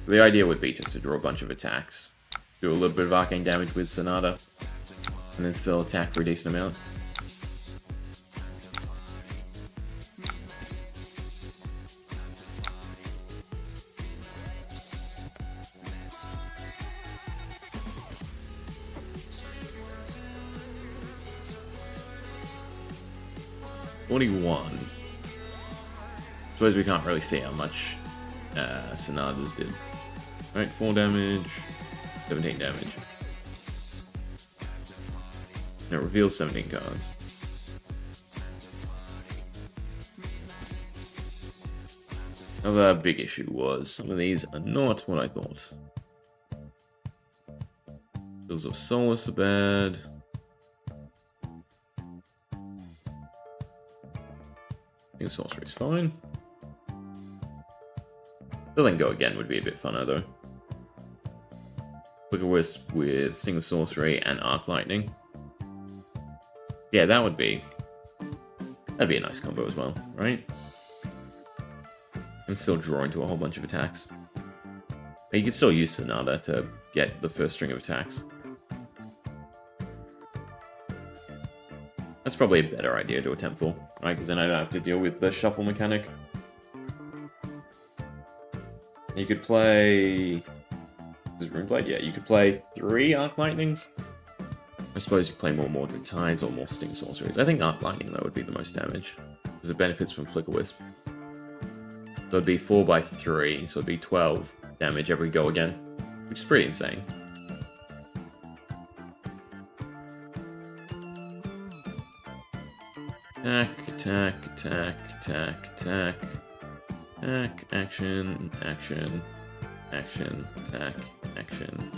The idea would be just to draw a bunch of attacks. Do a little bit of arcane damage with Sonata, and then still attack for a decent amount. $41. Suppose we can't really see how much Sonatas did. Right, 4 damage. 17 damage. It reveals 17 cards. Another big issue was some of these are not what I thought. Bills of Solace are bad. I think Sorcery is fine. Letting Go Again would be a bit funner though. Quicker Wisp with Single Sorcery and Arc Lightning. Yeah, that'd be a nice combo as well, right? And still draw into a whole bunch of attacks. But you can still use Sonata to get the first string of attacks. That's probably a better idea to attempt for, right? Because then I don't have to deal with the shuffle mechanic. You could play... Is it Runeblade? Yeah, you could play 3 Arc Lightnings. I suppose you play more Mordred Tides or more Sting Sorceries. I think Arc Lightning, though, would be the most damage. Because it benefits from Flicker Wisp. So it'd be 4 by 3, so it'd be 12 damage every go again. Which is pretty insane. Attack, attack, attack, attack, attack. Attack, action, action, action, attack, action,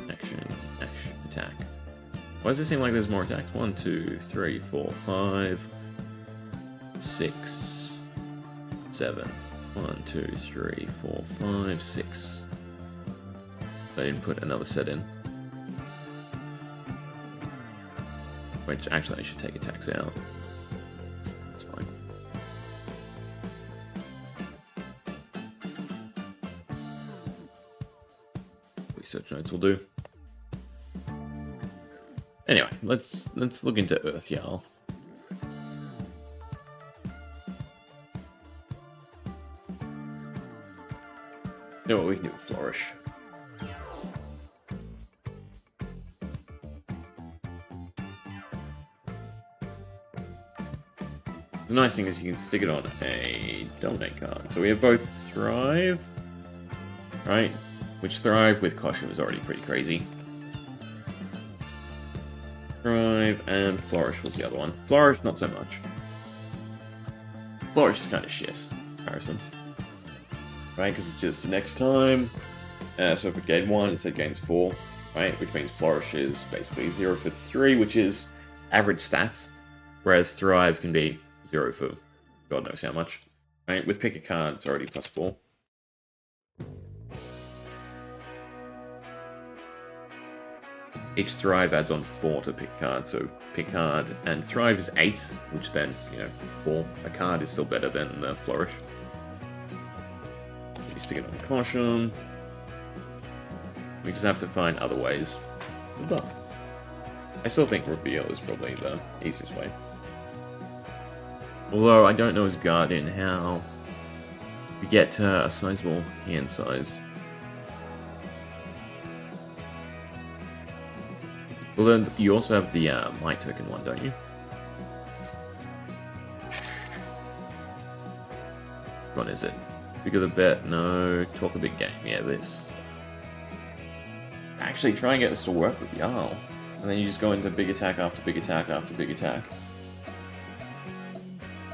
action, action, attack. Why does it seem like there's more attacks? 1, 2, 3, 4, 5, 6, 7. 1, 2, 3, 4, 5, 6. I didn't put another set in. Which, actually, I should take attacks out. That's fine. Research notes will do. Anyway, let's look into Earth Jarl. You know what, we can do a Flourish. The nice thing is you can stick it on a Dominate card. So we have both Thrive, right? Which Thrive with Caution is already pretty crazy. Thrive and Flourish was the other one. Flourish, not so much. Flourish is kind of shit, comparison. Right, because it's just the next time. So if it gained 1, instead gains 4, right? Which means Flourish is basically 0 for 3, which is average stats. Whereas Thrive can be 0 for God knows how much. Right, with Pick a Card, it's already +4. Each Thrive adds on 4 to Pick Card, so Pick Card and Thrive is 8, which then, 4. A card is still better than the Flourish. You stick it on Caution. We just have to find other ways to buff. I still think reveal is probably the easiest way. Although I don't know as Guardian how we get a sizable hand size. Well, then you also have the might token one, don't you? What is it? Bigger the bet? No. Talk a big game. Yeah, this. Actually, try and get this to work with Jarl. And then you just go into big attack after big attack after big attack.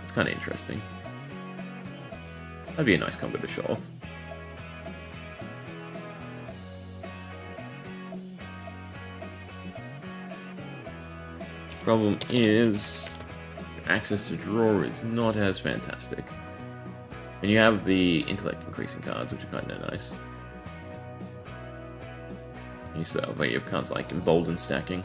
It's kind of interesting. That'd be a nice combo to show off. Problem is, access to draw is not as fantastic. And you have the intellect increasing cards, which are kind of nice. You still have, you have cards like Embolden stacking.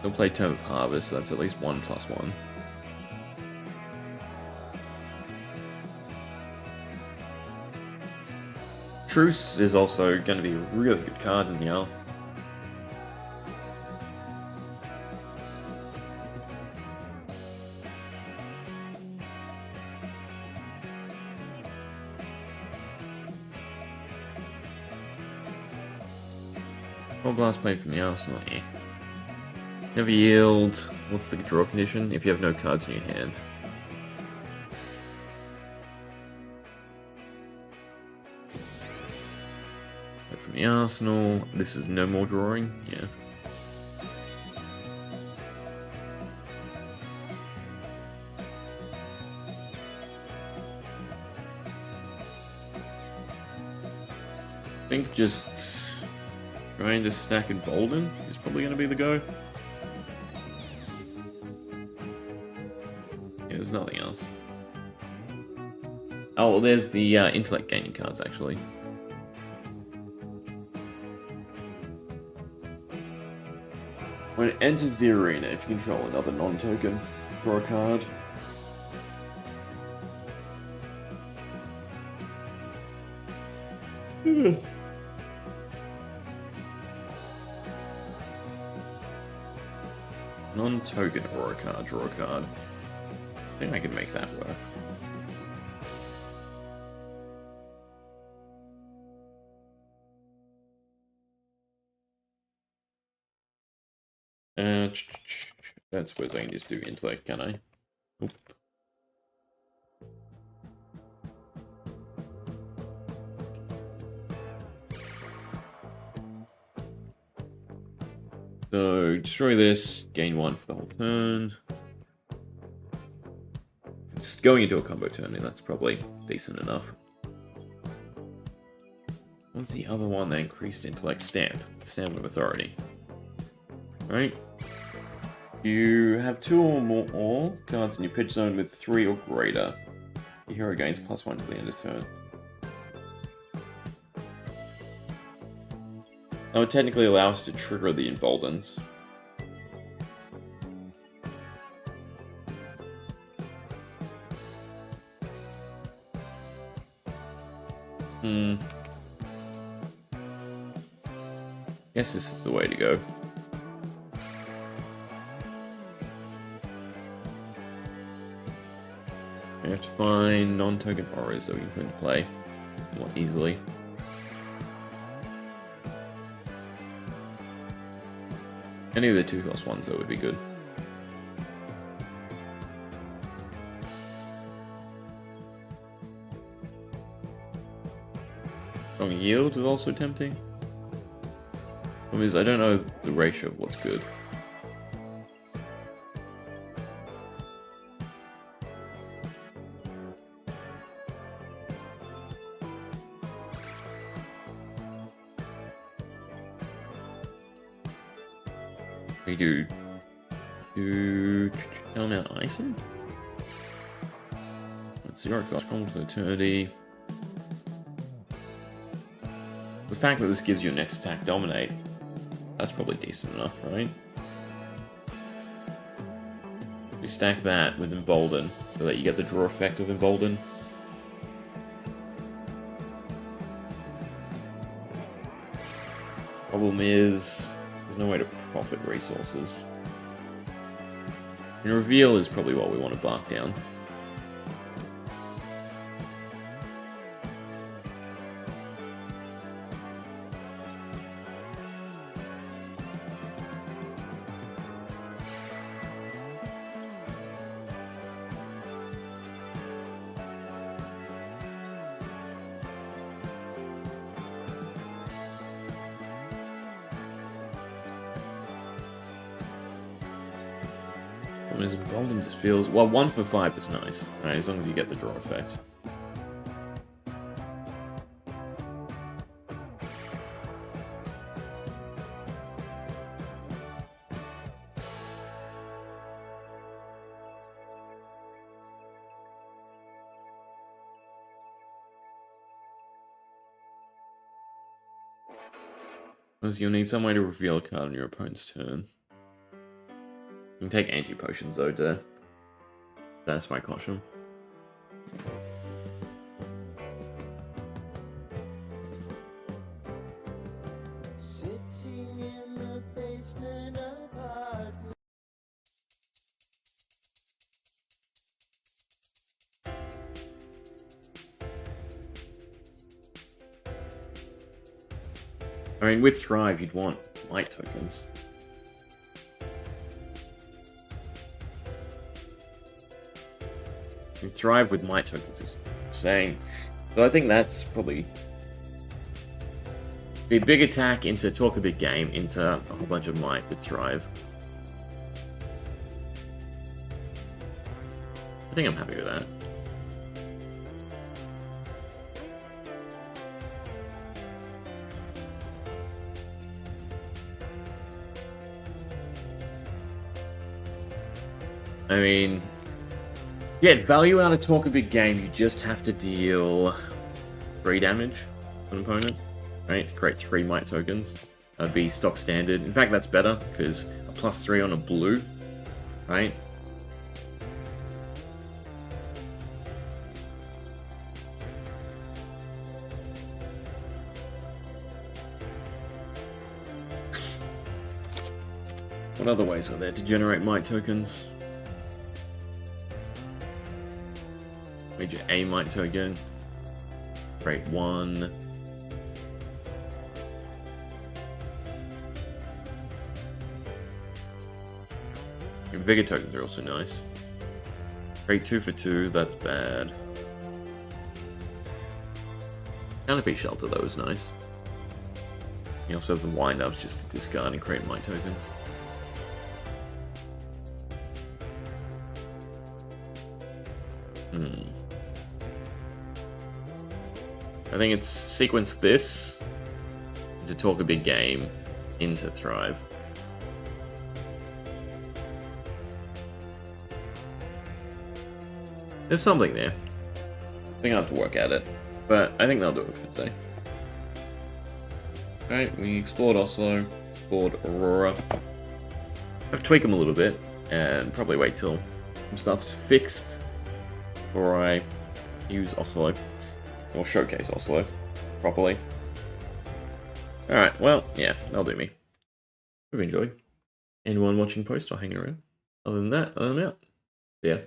They'll play Tome of Harvest, so that's at least 1/1. Truce is also going to be a really good card in the Jarl. Blast played from the arsenal, yeah. Never yield. What's the draw condition? If you have no cards in your hand. Played from the arsenal. This is no more drawing, yeah. I think just trying to stack Embolden is probably going to be the go. Yeah, there's nothing else. Oh, well, there's the intellect gaining cards, actually. When it enters the arena, if you control another non-token, draw a card. Non-token or a card, draw a card. I think I can make that work. I suppose I can just do intellect, can I? Oop. So, destroy this, gain 1 for the whole turn. It's going into a combo turn, and that's probably decent enough. What's the other one that increased intellect? Stamp. Stamp of Authority. Right? You have 2 or more cards in your pitch zone with 3 or greater. Your hero gains +1 to the end of turn. That would technically allow us to trigger the Emboldens. Guess this is the way to go. We have to find non-token horrors that we can put into play more easily. Any of the 2-cost ones though would be good. Strong yield is also tempting. Problem is, I don't know the ratio of what's good. We do Element Ison? That's 0 cost, Conquest of Eternity. The fact that this gives you a next attack dominate, that's probably decent enough, right? We stack that with Embolden, so that you get the draw effect of Embolden. Problem is, there's no way to profit resources. And reveal is probably what we want to bark down. Golden just feels... Well, 1 for 5 is nice, right? As long as you get the draw effect. Because you'll need some way to reveal a card on your opponent's turn. You can take anti-potions, though, to satisfy caution. Sitting in the basement apartment. I mean, with Thrive, you'd want light tokens. Thrive with might tokens is insane. So I think that's probably the big attack into talk a big game into a whole bunch of might with Thrive. I think I'm happy with that. I mean, yeah, value out of talk a big game, you just have to deal 3 damage to an opponent, right? To create 3 might tokens. That'd be stock standard. In fact, that's better, because a +3 on a blue, right? What other ways are there to generate might tokens? Major A might token. Create 1. Vigor tokens are also nice. Create 2 for 2, that's bad. Canopy Shelter though is nice. You also have the wind-ups just to discard and create might tokens. I think it's sequence this to talk a big game into Thrive. There's something there. I think I'll have to work at it, but I think they'll do it for today. Alright, we explored Oslo, explored Aurora. I've tweaked them a little bit, and probably wait till some stuff's fixed before I use Oslo. Or showcase Oslo properly. Alright, well, yeah, that'll do me. Hope you enjoyed. Anyone watching post or hanging around? Other than that, I'm out. See ya.